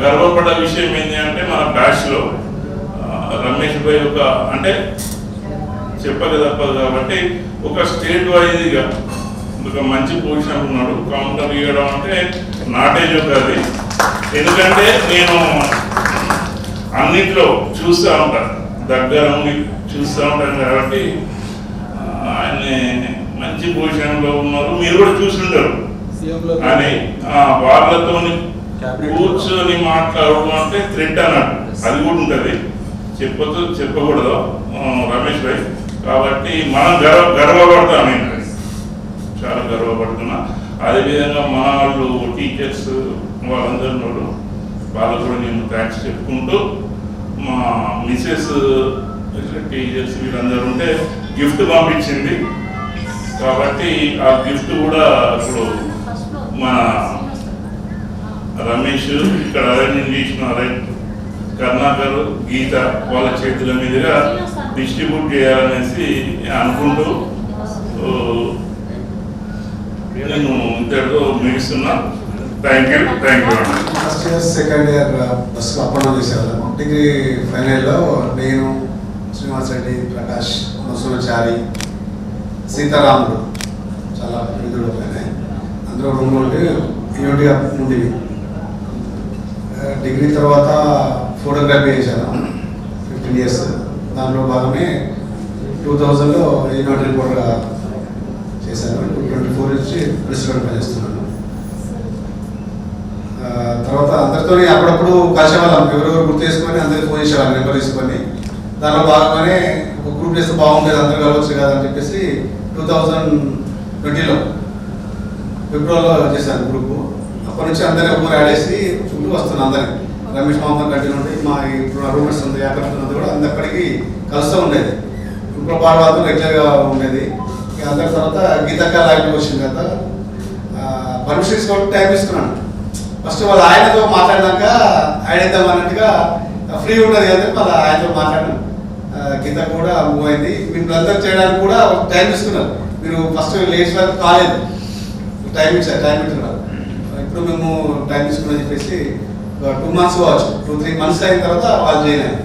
గర్వపడ్డ విషయం ఏంటి అంటే మన బ్యాచ్లో రమేష్ భాయ్ ఒక అంటే చెప్పక తప్పదు కాబట్టి ఒక స్టేట్ వైజ్గా ఒక మంచి పొజిషన్ ఉన్నాడు. కౌంటర్ ఇవ్వడం అంటే నాటేజ్ అది. ఎందుకంటే నేను అన్నిట్లో చూస్తూ ఉంటాను, దగ్గర చూస్తూ ఉంటాను కాబట్టి ఆయన్ని మంచి పొజిషన్లో ఉన్నారు. మీరు కూడా చూస్తుంటారు అని వాళ్ళతో కూర్చొని మాట్లాడడం అంటే థ్రెట్ అన్నట్టు అది కూడా ఉంటుంది, చెప్పకూడదు రమేష్ భాయ్. కాబట్టి మనం గర్వపడతాం, నేను చాలా గర్వపడుతున్నా. అదేవిధంగా మన వాళ్ళు టీచర్స్ వాళ్ళందరూ వాళ్ళకు కూడా నేను థ్యాంక్స్ చెప్పుకుంటూ, మా మిసెస్ టీచర్స్ వీళ్ళందరూ ఉంటే గిఫ్ట్ పంపించింది. కాబట్టి ఆ గిఫ్ట్ కూడా ఇప్పుడు మన రమేష్ ఇక్కడ అరేంజ్ చేసిన కర్ణాకర్ గీత వాళ్ళ చేతుల మీదుగా డిస్ట్రిబ్యూట్ చేయాలనేసి అనుకుంటూ నేను ఇంతటితో ముగిస్తున్నా. Thank you. First year second year బస్సులో అప్ అండ్ చేసేవాళ్ళం. డిగ్రీ ఫైనల్ ఇయర్లో నేను, శ్రీనివాస్ రెడ్డి, ప్రకాష్, మసూరచారి, సీతారాముడు చాలా విధులు అయినాయి. అందులో రూమ్ నుండి యూనిట్గా ఉండేవి. డిగ్రీ తర్వాత ఫోటోగ్రఫీ చేశాను 15 years. దాంట్లో భాగమే 2000లో ఈనాడు రిపోర్ట్గా చేశాను. 24 నుంచి ప్రెసిడెంట్గా చేస్తున్నాను. తర్వాత అందరితో అప్పుడప్పుడు కలిసేవాళ్ళం, ఎవరెవరు గుర్తు చేసుకొని అందరికి ఫోన్ చేసేవాళ్ళం, నెంబర్ తీసుకొని. దాంట్లో భాగంగానే ఒక గ్రూప్ చేస్తే బాగుంటుంది, అందరు కలవచ్చు కదా అని చెప్పేసి 2020లో ఫిబ్రవరిలో చేశాను గ్రూపు. అప్పటి నుంచి అందరినీ ఊరు ఆడేసి చుట్టూ వస్తున్నాను. అందరికి రమేష్ మామూలు కంటిన్యూ ఉండి మా ఇప్పుడు రూమర్స్ ఉంది, యాకర్స్ కూడా అందరికీ కలుస్తూ ఉండేది. ఇప్పుడు పాడవాళ్ళు రెగ్యులర్గా ఉండేది. ఇక అందరి తర్వాత గీతక్క లైవ్కి వచ్చింది కదా, పర్మిషన్ తీసుకోవడానికి టైం తీసుకున్నాను. ఫస్ట్ వాళ్ళు ఆయనతో మాట్లాడినాక ఆయన ఇద్దాం అన్నట్టుగా ఫ్రీ ఉన్నది కదా, మళ్ళీ ఆయనతో మాట్లాడాను. గీత కూడా మూవ్ అయింది. మీరు అందరూ చేయడానికి కూడా టైం తీసుకున్నారు. మీరు ఫస్ట్ లేట్స్ వరకు కాలేదు, టైం ఇచ్చారు, టైం ఇచ్చారు. ఇప్పుడు మేము టైం తీసుకుని చెప్పేసి 2 months కావచ్చు, 2-3 months అయిన తర్వాత వాళ్ళు చేయలేదు.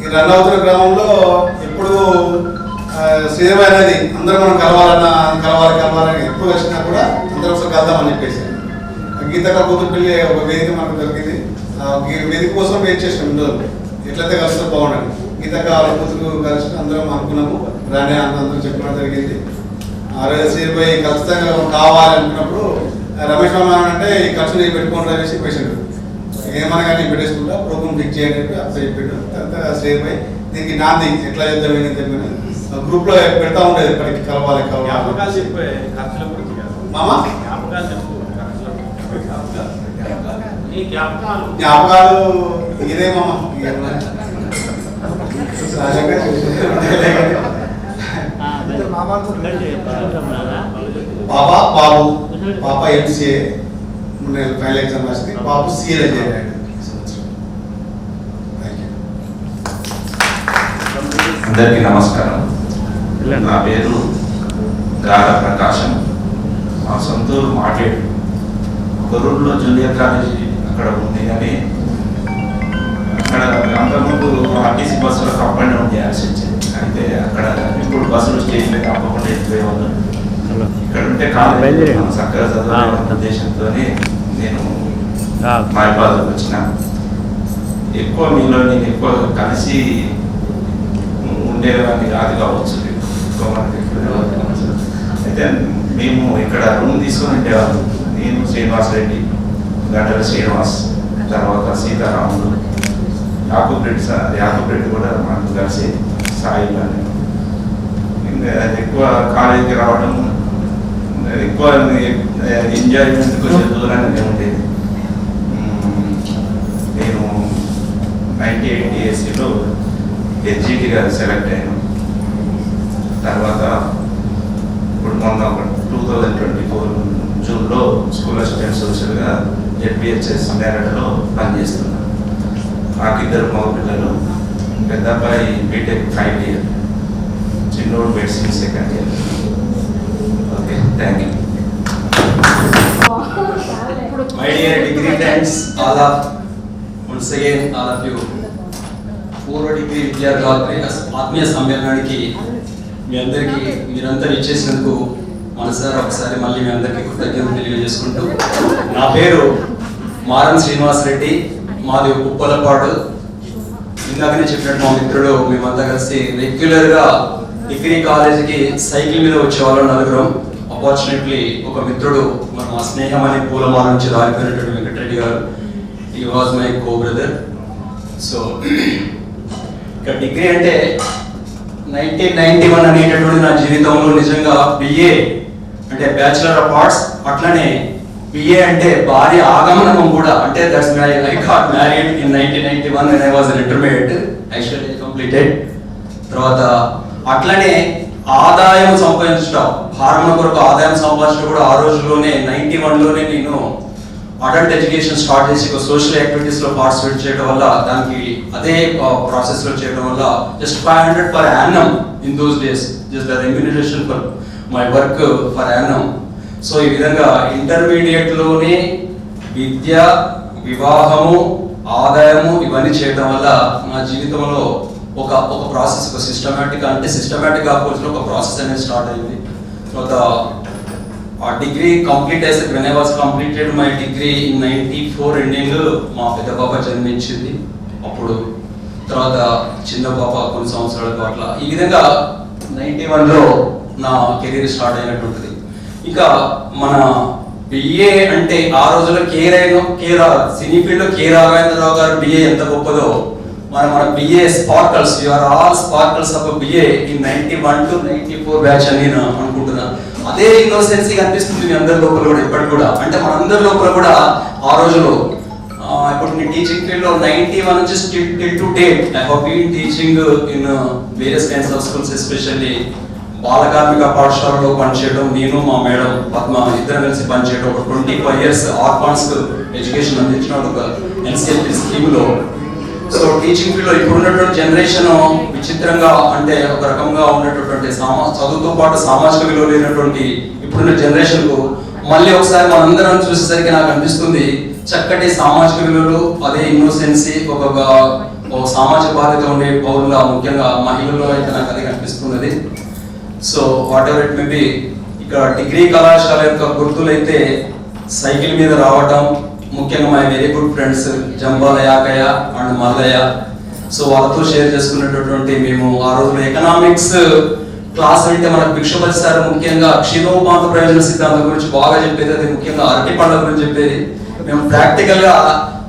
ఈ రన్ అవుతున్న గ్రామంలో ఎప్పుడు సేవ్ అనేది అందరూ మనం కలవాలని ఎప్పుడు వచ్చినా కూడా అందరూ ఒకసారి కలుద్దామని చెప్పేసి గీతక కూతురు పెళ్ళి ఒక వేదిక మనకు దొరికింది. వేదిక కోసం వెయిట్ చేసాం రోజు ఎట్లయితే కలిస్తే బాగుండండి. గీతక వాళ్ళ కూతురు కలిసి అందరం అనుకున్నాము, రానే అందరం చెప్పడం జరిగింది. శ్రీభాయ్ ఖచ్చితంగా కావాలి అనుకున్నప్పుడు రమేష్ మామ అంటే ఈ ఖర్చు నేను పెట్టుకుంటా అనేసి పేషెంట్ ఏమన్నా కానీ పెట్టేసుకుంటా ప్రోగ్రామ్ ఫిక్స్ చేయండి అప్పుడు చెప్పాడు. తర్వాత శ్రీభాయ్ దీనికి నాంది ఎట్లా చేద్దాం ఏంటి గ్రూప్ లో పెడతా ఉండేది ఇప్పటికి కలవాలి మామ జ్ఞాపకాలు ఇదే మామ బాబు పాప ఎంసీఏ ఫైనల్ ఎగ్జామ్ రాసింది, బాబు సీఏ చేయాలి. అందరికీ నమస్కారం. నా పేరు గార ప్రకాశం. మా సొంతూరు మార్కెట్ కొరూరులో జూనియర్ కాలేజీ అక్కడ ఉంది. కానీ అక్కడ అంతకుముందు ఆర్టీసీ బస్సులకు అప్ అండ్ డౌన్ చేయాల్సి వచ్చింది. అయితే అక్కడ ఇప్పుడు బస్సులు స్టేషన్ మీద తప్పకుండా వెళ్ళిపోయేవాళ్ళు. ఇక్కడ ఉంటే కాలేజీ చక్కగా చదవాలనే ఉద్దేశంతో నేను మైబాద్కి వచ్చిన. ఎక్కువ మీలో నేను ఎక్కువ కలిసి ఉండేవాడిని కాదు కావచ్చు, ఎక్కువ మంది అయితే మేము ఇక్కడ రూమ్ తీసుకొని ఉండేవాళ్ళం. నేను శ్రీనివాస్ రెడ్డి, గంటల శ్రీనివాస్, తర్వాత సీతారాములు, యాకూబ్ రెడ్డి కూడా మనకు కలిసి సాయిల్ అని. ఎక్కువ కాలేజీకి రావడం ఎక్కువ ఎంజాయ్మెంట్ కొంచెం దూరంగానే ఉండేది. నేను 98 ఏసీలో హెచ్జిటి గారు సెలెక్ట్ అయ్యాను. తర్వాత ఇప్పుడు మొన్న 2024 జూన్లో స్కూల్ అసిస్టెంట్ సోషల్గా జెడ్పిహెచ్ఎస్ నేరడలో పనిచేస్తున్నాను. నాకు 2 మగ పిల్లలు. పెద్ద అబ్బాయి బీటెక్ 5th ఇయర్, చిన్నోడు medicine 2nd year. Okay, thank you. My dear degree friends, once again all of you, పూర్వ డిగ్రీ విద్యార్థుల ఆత్మీయ సమ్మేళనానికి మీ అందరికీ మీరంతా ఇచ్చేసినందుకు మనసారా ఒకసారి మళ్ళీ మీ అందరికీ కృతజ్ఞతలు తెలియజేసుకుంటూ, నా పేరు మారం శ్రీనివాస్ రెడ్డి, మాది ఉప్పలపాడు. ఇందాకనే చెప్పినట్టు మా మిత్రుడు మేమంతా కలిసి రెగ్యులర్గా డిగ్రీ కాలేజీకి సైకిల్ మీద వచ్చేవాళ్ళం 4. అపార్చునేట్లీ ఒక మిత్రుడు మా స్నేహం అనే పూలమాల నుంచి రాలిపోయినటువంటి వెంకటరెడ్డి గారు, ఈ was my co brother. So ఇక డిగ్రీ అంటే 1991 అనేటటువంటి నా జీవితంలో నిజంగా బిఏ అంటే బ్యాచులర్ ఆఫ్ ఆర్ట్స్, అట్లనే బిఏ అంటే భారీ ఆగమనం కూడా. అంటే that's my I got married in 1991 when I was an intermediate, actually completed. తర్వాత అట్లనే ఆదాయం సంపాదించడం, హార్మోన్ కొరకు ఆదాయం సంపాదించడం కూడా ఆ రోజుల్లోనే 91లోనే నేను అడల్ట్ ఎడ్యుకేషన్ స్టార్ట్ చేసి సోషల్ యాక్టివిటీస్ లో పార్టిసిపేట్ చేయడం వల్ల, దానికి అదే ప్రాసెస్ లో చేయడం వల్ల just 500 per annum in those days, just the remuneration for my work for annum. So ఈ విధంగా ఇంటర్మీడియట్ లోనే విద్య, వివాహము, ఆదాయము ఇవన్నీ చేయడం వల్ల నా జీవితంలో ఒక ప్రాసెస్, ఒక సిస్టమేటిక్ అప్రోచ్ లో ఒక ప్రాసెస్ అనేది స్టార్ట్ అయింది. తర్వాత ఆ డిగ్రీ కంప్లీట్ అయ్యే when I was completed my degree in 94 ending మా పెద్ద పాప జన్మించింది. అప్పుడు తర్వాత చిన్న పాప కొన్ని సంవత్సరాలకు అట్లా ఈ విధంగా 91లో నా కెరీర్ స్టార్ట్ అయినటువంటిది. ఇంకా మన బిఏ అంటే ఆ రోజుల్లో సినీ ఫీల్డ్ లో కే రాఘవేంద్రరావు గారు బిఏ ఎంత గొప్పదో, మన BA sparkles, you are all sparkles of BA in 91 to 94 batch అని నేను అనుకుంటున్నా. అదే ఇన్నోసెన్సీ కనిపిస్తుంది మీ అందరి లోపల కూడా ఇప్పటికి కూడా. అంటే మనందరి లోపల కూడా ఆ రోజులో ఇప్పుడు నేను టీచింగ్ ఫీల్డ్ లో 91 నుంచి till to date I have been teaching in various kinds of schools, especially బాల కార్మిక పాఠశాలలో పనిచేయడం, నేను మా మేడం పద్మ ఇద్దరం కలిసి పనిచేయడం, ఒక 25 years ఆర్ఫాన్స్ ఎడ్యుకేషన్ అందించిన ఒక ఎన్సిఎల్టీ స్కీమ్ లో. సో టీచింగ్ ఫీల్డ్ లో ఇప్పుడు ఉన్నటువంటి జనరేషన్ విచిత్రంగా, అంటే ఒక రకంగా ఉన్నటువంటి చదువుతో పాటు సామాజిక విలువలు లేనటువంటి ఇప్పుడున్న జనరేషన్ కు మళ్ళీ ఒకసారి మనందరం చూసేసరికి నాకు అనిపిస్తుంది చక్కటి సామాజిక విలువలు, అదే ఇన్నోసెన్సీ, ఒక సామాజిక బాధ్యత ఉండే పౌరుల, ముఖ్యంగా మహిళల్లో అయితే నాకు అది కనిపిస్తున్నది. So whatever it may be, ఇక్కడ డిగ్రీ కళాశాల యొక్క గుర్తులైతే సైకిల్ మీద రావటం, ముఖ్యంగా my very good friends Jambala Yakaiah and Mallaiah. So వాళ్ళతో షేర్ చేసుకునేటటువంటి మేము ఆ రోజున ఎకనామిక్స్ క్లాస్ అంటే మనకు భిక్షపతి సార్ ముఖ్యంగా క్షీణోపాంత ప్రయోజన సిద్ధాంతం గురించి బాగా చెప్పేది. అది ముఖ్యంగా అరటి పండ్ల గురించి చెప్పేది. మేము ప్రాక్టికల్ గా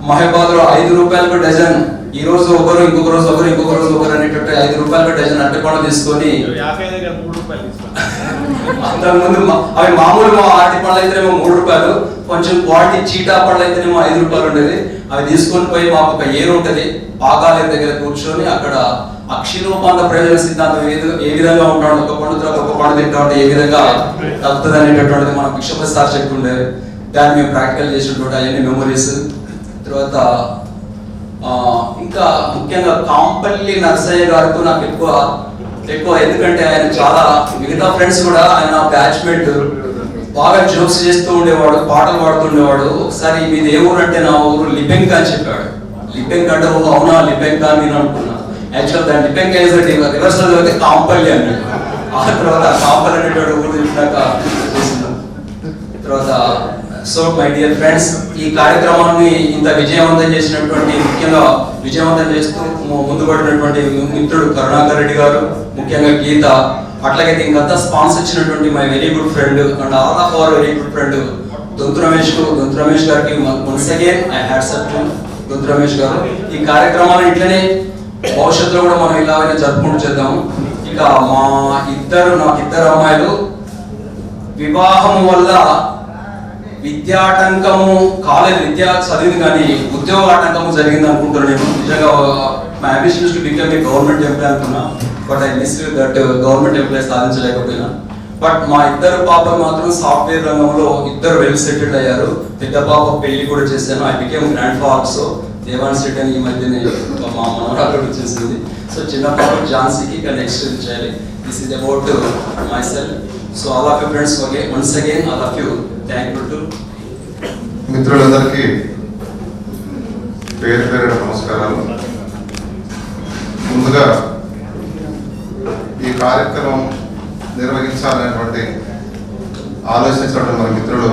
మహబాద్ లో 5 రూపాయలకు డజన్, ఈ రోజు ఒకరు ఇంకొక రోజు ఒకరు ఇంకొక రోజు ఒకరు అనేటట్టు 5 రూపాయలకు డజన్ అరటి పండ్లు తీసుకొని అంతకుముందు అవి మామూలు అరటి పండ్లు అయితేనేమో 3 రూపాయలు, కొంచెం క్వాలిటీ చీటా పండ్లు అయితేనేమో 5 రూపాయలు ఉండేది. అవి తీసుకొని పోయి మాకు ఒక ఏరు ఉంటది, పాకాల దగ్గర కూర్చొని అక్కడ అక్షీణోపాంత ప్రయోజన సిద్ధాంతం ఏ విధంగా ఉంటాడు, ఒక పండు తర్వాత ఒక పండు తింటా ఉంటే ఏ విధంగా తగ్గుతుంది అనేటటువంటిది మన భిక్షపతి సార్ చెప్తుండే. దాన్ని మేము ప్రాక్టికల్ చేసినటువంటి అవన్నీ మెమరీస్. తర్వాత ఇంకా ముఖ్యంగా కాంపల్లి నర్సయ్య గారితో నాకు ఎక్కువ ఎందుకంటే ఆయన చాలా మిగతా ఫ్రెండ్స్ కూడా ఆయన బ్యాచ్మేట్, బాగా జోక్స్ చేస్తూ ఉండేవాడు, పాటలు పాడుతుండేవాడు. ఒకసారి మీది ఏ ఊరు అంటే నా ఊరు లిపెంక్ అని చెప్పాడు. లిపెంక్ అంటే అవునా లిపెంక్ అని నేను అనుకున్నా. యాక్చువల్ దాని లిపెంక్ రివర్స్ అయితే కాంపల్లి అని. ఆ తర్వాత కాంపల్లి అనేటువంటి ఊరు చెప్పినాక చేసినాం. తర్వాత సో మై డియర్ ఫ్రెండ్స్, ఈ కార్యక్రమాన్ని ఇంత విజయవంతం చేసినటువంటి, ముఖ్యంగా విజయవంతం చేస్తూ ముందు పడినటువంటి మిత్రుడు కరుణాకర్ రెడ్డి గారు, ముఖ్యంగా గీత, అట్లాగే ఇంకంతా స్పాన్సర్ ఇచ్చినటువంటి my very good friend and all of our very good friend Dontu Ramesh గారికి once again I hats up to Dontu Ramesh garu. ఈ కార్యక్రమాలు ఇట్లనే భవిష్యత్తులో కూడా మనం ఇలాగే జరుపుకుంటూ చేద్దాము. ఇక నాకు ఇద్దరు అమ్మాయిలు వివాహం వల్ల విద్యాటంకము, కాలేజ్ విద్యా చదివింది కానీ ఉద్యోగ ఆటంకము జరిగింది అనుకుంటున్నాను నేను. నిజంగా my ambition is to become a government employee అనుకున్నా, but I miss that government employee సాధించలేకపోయినా. బట్ మా ఇద్దరు పాపలు మాత్రం సాఫ్ట్వేర్ రంగంలో ఇద్దరు వెల్ సెటిల్డ్ అయ్యారు. పెద్ద పాప పెళ్లి కూడా చేశాను. I became grandfather also. దేవాన్ సెట్ అని ఈ మధ్యనే మా మనవరాలు వచ్చేసింది. సో చిన్న పాప ఝాన్సీకి ఇక నెక్స్ట్ చేయాలి. This is about my self. So all of you friends once again all of you thank you to మిత్రులందరికీ పేరు పేరు నమస్కారాలు. ముందుగా ఈ కార్యక్రమం నిర్వహించాలనేటువంటి ఆలోచించడం మన మిత్రుడు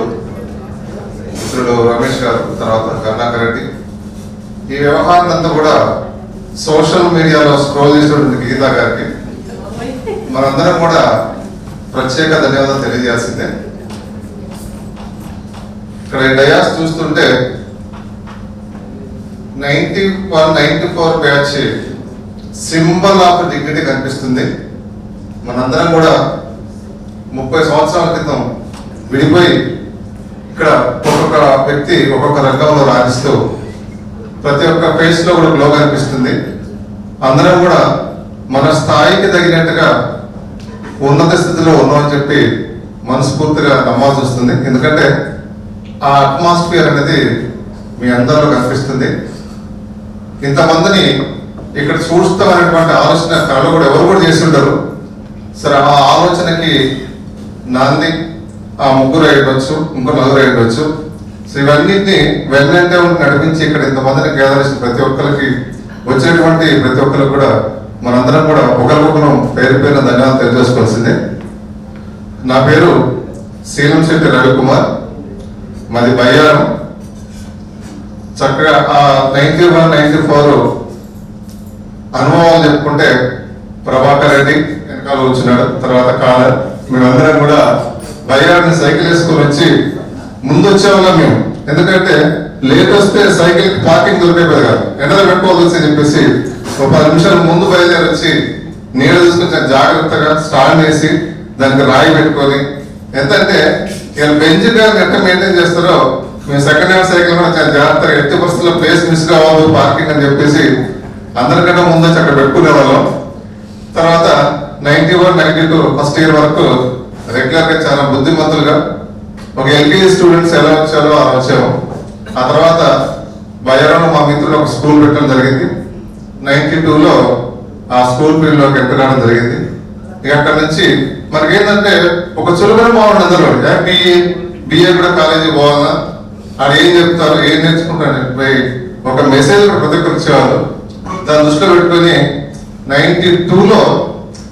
రమేష్ గారు, తర్వాత కరుణాకర్ రెడ్డి. ఈ వ్యవహారం అంతా కూడా సోషల్ మీడియాలో స్క్రోల్ చేసినటువంటి గీతా గారికి మనందరం కూడా ప్రత్యేక ధన్యవాదాలు తెలియజేయాల్సిందే. ఇక్కడ డయాస్ చూస్తుంటే 91-94 బ్యాచ్ సింబల్ ఆఫ్ డిగ్నిటీ కనిపిస్తుంది. మనందరం కూడా 30 సంవత్సరాల క్రితం విడిపోయి ఇక్కడ ఒక్కొక్క వ్యక్తి ఒక్కొక్క రంగంలో రాణిస్తూ ప్రతి ఒక్క ఫేస్ లో కూడా గ్లో కనిపిస్తుంది. అందరం కూడా మన స్థాయికి తగినట్టుగా ఉన్నత స్థితిలో ఉన్నామని చెప్పి మనస్ఫూర్తిగా నమ్మాల్సి వస్తుంది. ఎందుకంటే ఆ అట్మాస్ఫియర్ అనేది మీ అందరిలో కనిపిస్తుంది. ఇంతమందిని ఇక్కడ చూస్తామనేటువంటి ఆలోచన కళలో కూడా ఎవరు కూడా చేసి ఉంటారు. సరే, ఆ ఆలోచనకి నాంది ఆ ముగ్గురు అయ్యవచ్చు, ఇంకో నలుగురు అయ్యవచ్చు. సో ఇవన్నింటినీ వెన్నంటే నడిపించి ఇక్కడ ఇంతమందిని గ్యాదర్ చేసిన ప్రతి ఒక్కరికి, వచ్చినటువంటి ప్రతి ఒక్కరికి కూడా మనందరం కూడా ఒకరికొకరు పేరు పేరున ధన్యవాదాలు తెలియజేసుకోవాల్సిందే. నా పేరు శీలం శెట్టి రవికుమార్, మాది బయ్యారం. చక్కగా ఆ 91-94 అనుభవాలు చెప్పుకుంటే ప్రభాకర్ రెడ్డి వెనకాల వచ్చినాడు, తర్వాత కాలర్. మేమందరం కూడా బయ్యారాన్ని సైకిల్ వేసుకొని వచ్చి ముందు వచ్చేవాళ్ళం మేము. ఎందుకంటే లేట్ వస్తే సైకిల్ పార్కింగ్ దొరికేపోయేది కాదు, ఎండలో పెట్టుకోవాల్సి చెప్పేసి ఒక 10 నిమిషాలు ముందు బయలుదేరి వచ్చి నీళ్ళు తీసుకొని జాగ్రత్తగా స్టాండ్ వేసి దానికి రాయి పెట్టుకొని, ఎంతంటే వీళ్ళు బెంచ్ గారిని ఎట్లా మెయింటైన్ చేస్తారో మేము సెకండ్ హ్యాండ్ సైకిల్ కూడా చాలా జాగ్రత్తగా ఎట్టి పరిస్థితుల్లో ప్లేస్ మిస్ కావాలి పార్కింగ్ అని చెప్పేసి అందరికంటే ముందు వచ్చి అక్కడ పెట్టుకునే వాళ్ళం. తర్వాత 91-92 ఫస్ట్ ఇయర్ వరకు రెగ్యులర్ గా చాలా బుద్ధిమంతులుగా ఒక ఎల్కేజీ స్టూడెంట్స్ ఎలా వచ్చారో అలా వచ్చాము. ఆ తర్వాత బయ్యారంలో మా మిత్రులు ఒక స్కూల్ పెట్టడం జరిగింది. 92లో ఆ స్కూల్ ఫీల్డ్ లోకి ఎంటర్ కావడం జరిగింది. ఇక అక్కడ నుంచి మనకేంటంటే ఒక చులకన బాగుంది అందరూ, బిఏ కూడా కాలేజీ పోవాలన్నా ఆడ ఏం చెప్తారు, ఏం నేర్చుకుంటారు ఒక మెసేజ్ ప్రతి ఒక్కరు ఇచ్చేవాళ్ళు. దాన్ని దృష్టిలో పెట్టుకొని 92లో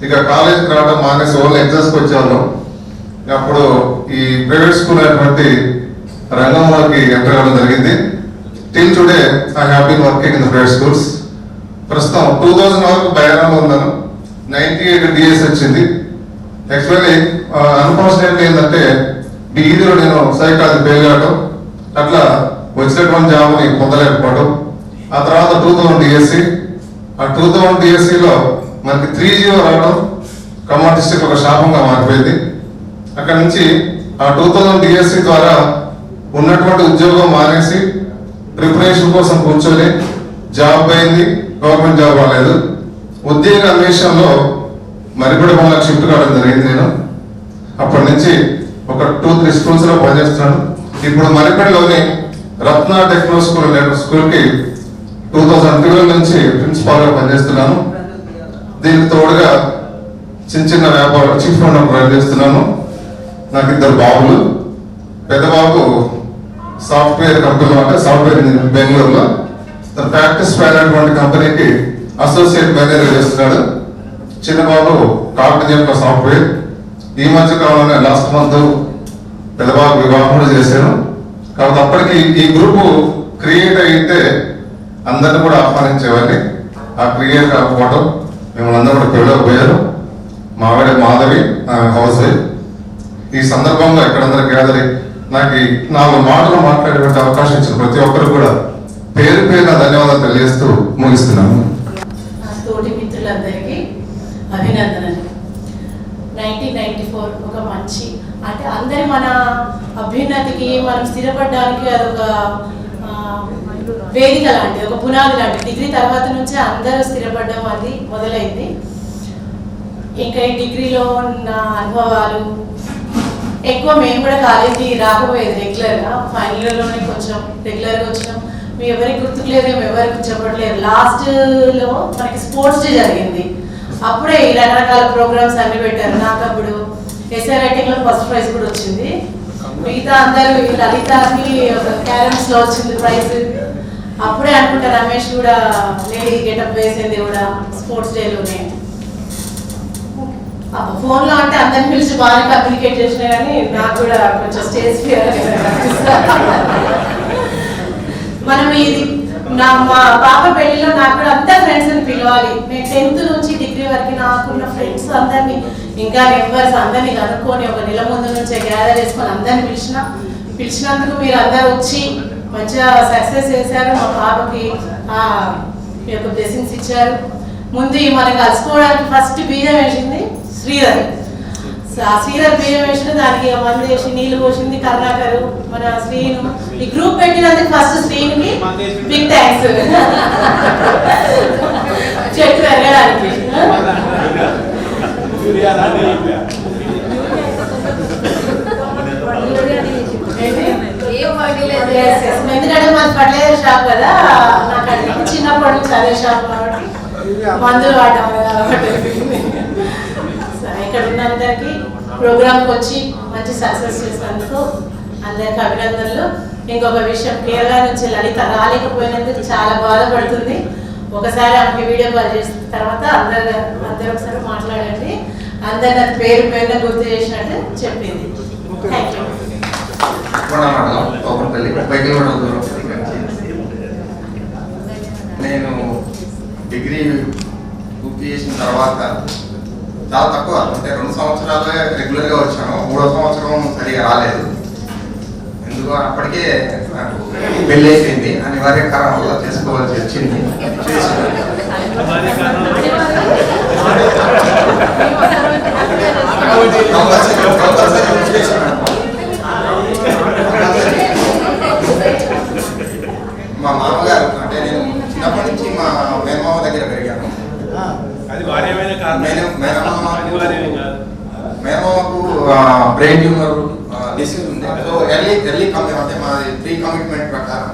ఇక కాలేజీకి రావడం మానేసి ఓన్లీ ఎగ్జామ్స్కి వచ్చేవాళ్ళం. అప్పుడు ఈ ప్రైవేట్ స్కూల్ అయినటువంటి రంగంలోకి ఎంటర్ అవ్వడం జరిగింది. Till today I have been working in the private schools. ప్రస్తుతం 2000 వరకు బయారాలో ఉన్నాను. 98 డిఎస్ వచ్చింది. యాక్చువల్లీ అన్ఫార్చునేట్లీ ఏంటంటే బీఈడీలో నేను సైకాలజీ ఫెయిల్ కావడం, అట్లా వచ్చినటువంటి జాబ్ని పొందలేకపోవడం. ఆ తర్వాత 2000 డిఎస్సి, ఆ 2000 డిఎస్సిలో మనకి 3G రావడం ఖమ్మం డిస్ట్రిక్ట్ ఒక శాపంగా మారిపోయింది. అక్కడ నుంచి ఆ 2000 డిఎస్సి ద్వారా ఉన్నటువంటి ఉద్యోగం మానేసి ప్రిపరేషన్ కోసం కూర్చొని జాబ్ పోయింది, గవర్నమెంట్ జాబ్ రాలేదు. ఉద్యోగ అన్వేషణలో మరిపడి వాళ్ళకి షిఫ్ట్ కావడం జరిగింది. నేను అప్పటి నుంచి ఒక 2-3 స్కూల్స్లో పనిచేస్తున్నాను. ఇప్పుడు మరిపడిలోని రత్న టెక్నో స్కూల్కి 2012 నుంచి ప్రిన్సిపాల్గా పనిచేస్తున్నాను. దీనికి తోడుగా చిన్న వ్యాపారం చీఫ్ ఫౌండర్ రన్ చేస్తున్నాను. నాకు 2 బాబులు. పెద్ద బాబు సాఫ్ట్వేర్ కంపెనీలో, అంటే సాఫ్ట్వేర్ ఇంజనీర్ బెంగళూరులో ప్రాక్టీస్ అయినటువంటి కంపెనీకి అసోసియేట్ మేనేజర్ చేస్తున్నాడు. చిన్న బాబు కాగ్నిజెంట్ సాఫ్ట్వేర్. ఈ మధ్య కాలంలోనే లాస్ట్ మంత్ పెద్ద బాబు వివాహం కూడా చేశాను. కాబట్టి అప్పటికి ఈ గ్రూపు క్రియేట్ అయితే అందరిని కూడా ఆహ్వానించేవాడిని. ఆ క్రియేట్ కాకపోవడం మిమ్మల్ని అందరూ కూడా పిలవకపోయారు. మా ఆవిడ మాధవి హౌస్ వైఫ్. ఈ సందర్భంగా ఇక్కడందరూ గ్యాదరింగ్ నాకు 4 మాటలు మాట్లాడేటువంటి అవకాశం ఇచ్చిన ప్రతి ఒక్కరు కూడా పేరు పేరున ధన్యవాదాలు తెలియజేస్తూ ముగిస్తున్నాను. తోటి మిత్రులందరికీ అభినందనలు. 1994 ఒక మంచి, అంటే అందరి మన అభ్యున్నతికి, మనం స్థిరపడడానికి అదొక వేదిక లాంటిది, ఒక పునాది లాంటిది. డిగ్రీ తర్వాత నుంచే అందరూ స్థిరపడడం అది మొదలైంది. ఇంకా ఈ డిగ్రీలో ఉన్న అనుభవాలు ఎక్కువ, మేము కూడా కాలేజీ రాకపోయేది రెగ్యులర్గా. ఫైనల్ ఇయర్లోనే కొంచెం రెగ్యులర్గా వచ్చినాం. మీ ఎవరికి గుర్తుకు లేదు, మేము ఎవరికి చెప్పట్లేదు. లాస్ట్లో మనకి స్పోర్ట్స్ డే జరిగింది. అప్పుడే ఈ రకరకాల ప్రోగ్రామ్స్ అన్ని పెట్టారు. నాకు అప్పుడు ఎస్ఏ రైటింగ్లో ఫస్ట్ ప్రైజ్ కూడా వచ్చింది. మిగతా అందరూ లలితకి క్యారమ్స్లో వచ్చింది ప్రైజ్. అప్పుడే అనుకుంటా రమేష్ కూడా లేడీ గెటప్ వేసింది కూడా స్పోర్ట్స్ డేలోనే. ఫోన్లో అంటే అందరిని పిలిచి బాగా కమ్యూనికేట్ చేసినా కానీ నాకు కూడా కొంచెం స్టేజ్ ఫియర్. మనం ఇది మా పాప పెళ్లిలో నాకు కూడా అందరు ఫ్రెండ్స్ని పిలవాలి. నేను 10th నుంచి డిగ్రీ వరకు నాకున్న ఫ్రెండ్స్ అందరినీ, ఇంకా నెంబర్స్ అందరినీ కనుక్కొని ఒక నెల ముందు నుంచే గ్యాదర్ చేసుకొని అందరిని పిలిచినందుకు మీరు అందరు వచ్చి మంచిగా సక్సెస్ చేశారు. మా పాపకి మీ యొక్క బ్లెస్సింగ్స్ ఇచ్చారు. ముందు మనం కలుసుకోవడానికి ఫస్ట్ బీజం వేసింది శ్రీధర్. శ్రీధర్ బీజం వేసిన దానికి మంది వేసి నీళ్లు పోసింది కరుణాకరు, మన శ్రీను. ఈ గ్రూప్ పెట్టినందుకు ఫస్ట్ శ్రీనుకి బిగ్ థ్యాంక్స్. చెట్టు పెరగడానికి. ఎందుకంటే మాది ఫర్టిలైజర్ షాప్ కదా, నాకు అది చిన్నప్పటి నుంచి అదే షాప్ కాబట్టి మందులు వాడడం కాబట్టి. ఇక్కడ ఉన్న అందరికీ ప్రోగ్రామ్కి వచ్చి మంచి సక్సెస్ చేసినందుకు అందరికి అభినందనలు. ఇంకొక విషయం, కేరళ నుంచి లలిత రాలేకపోయినందుకు చాలా బాధపడుతుంది. ఒకసారి ఆమెకి వీడియో కాల్ చేసిన తర్వాత అందరు ఒకసారి మాట్లాడండి. అందరు నాకు పేరు పేరున గుర్తు చేసినట్టు చెప్పింది. Thank you. నేను డిగ్రీ పూర్తి చేసిన తర్వాత చాలా తక్కువ, అంటే 2 సంవత్సరాలే రెగ్యులర్గా వచ్చాను. 3వ సంవత్సరం సరిగా రాలేదు. ఎందుకు అప్పటికే నాకు పెళ్ళి అయిపోయింది, అనివార్య కారణం వల్ల చేసుకోవాల్సి వచ్చింది. మా మామగారు, అంటే నేను చిన్నప్పటి నుంచి మా మేనమామ దగ్గర పెరిగాను. మేనమామకు బ్రెయిన్ ట్యూమర్ డిసీజ్ ఉంది. సో ఎర్లీ కమిట్, అంటే మాది ప్రీ కమిట్మెంట్ ప్రకారం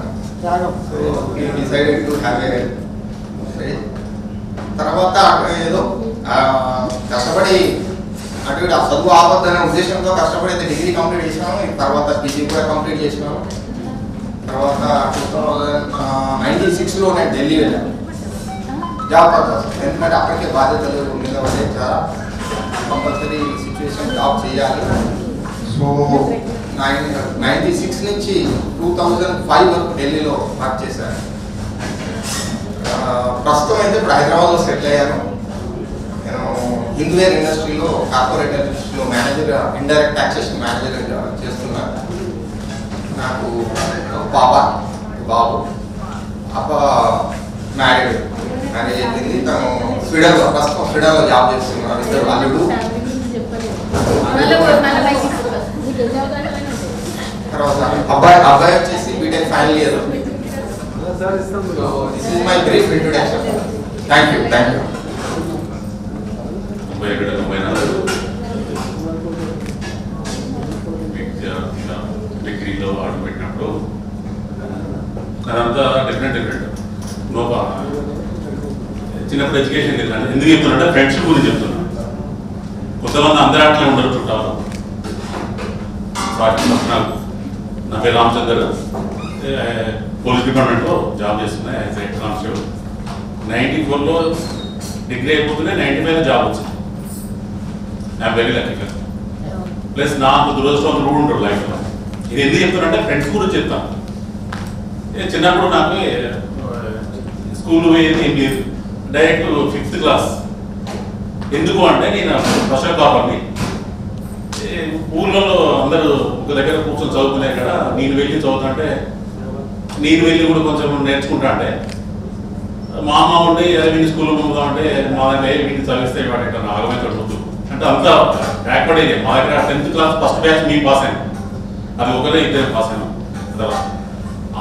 డిసైడెడ్ టు హ్యావ్ ఏ. తర్వాత ఏదో కష్టపడి అటు ఇటు చదువు ఆపద్దనే ఉద్దేశంతో కష్టపడి అయితే డిగ్రీ కంప్లీట్ చేసినాము. తర్వాత పీజీ కూడా కంప్లీట్ చేసినాము. తర్వాత 1996లో నేను ఢిల్లీ వెళ్ళాను జాబ్ పర్పస్. ఎందుకంటే అప్పటికే బాధ్యతలు మీద పడే చాలా కంపల్సరీ సిచ్యువేషన్, జాబ్ చేయాలి. సో 96 నుంచి 2005 వరకు ఢిల్లీలో వర్క్ చేశాను. ప్రస్తుతం అయితే ఇప్పుడు హైదరాబాద్లో సెటిల్ అయ్యాను. నేను హిందూవేర్ ఇండస్ట్రీలో కార్పొరేట్ ఇండస్ట్రీలో మేనేజర్, ఇండైరెక్ట్ టాక్సేషన్ మేనేజర్ చేస్తున్నాను. నాకు బాబు మ్యారేజ్ అయిపోయింది. తను ప్రస్తుతం స్వీడన్లో జాబ్ చేస్తున్నారు. ఇద్దరు అల్లుడు. తర్వాత అబ్బాయి వచ్చేసి BTech final year. This is my brief introduction. Thank you. డిగ్రీలో ఆర్డర్ పెట్టినప్పుడు అదంతా డిఫరెంట్ చిన్నప్పుడు ఎడ్యుకేషన్ తెలియదు. ఎందుకు చెప్తున్నా ఫ్రెండ్షిప్ గురించి చెప్తున్నా. కొంతమంది అందరూ అట్లే ఉండరు చుట్టాలు. నా పేరు రామచందర్, పోలీస్ డిపార్ట్మెంట్లో జాబ్ చేస్తున్నా యాజ్ హెడ్ కానిస్టేబుల్. 94లో డిగ్రీ అయిపోతూనే 95లో జాబ్ వచ్చింది. I'm very lucky. ప్లస్ నాకు దురదృష్టం రూల్ ఉంటాడు లైఫ్లో. ఇది ఎందుకు చెప్తానంటే ఫ్రెండ్స్ గురించి చెప్తాను. చిన్నప్పుడు నాకు స్కూల్ పోయేది ఏం లేదు, డైరెక్ట్ 5th క్లాస్. ఎందుకు అంటే నేను స్పెషల్ కాపర్ని. ఊళ్ళలో అందరూ ఒక దగ్గర కూర్చొని చదువుకునే కదా, నేను వెళ్ళి చదువుతుంటే నేను వెళ్ళి కూడా కొంచెం నేర్చుకుంటా. అంటే మా అమ్మ ఉండి వీడిని స్కూల్లో పంపుదాం అంటే మా దగ్గర వీటిని చదివిస్తే వాటి ఆగమైతే వద్దు అంటే అంతా బ్యాక్వర్డ్ అయ్యే. మా దగ్గర 10th క్లాస్ ఫస్ట్ బ్యాచ్ మేము పాస్ అయ్యాం. అది ఒకరే ఇద్దరు పాస్ అయినాం.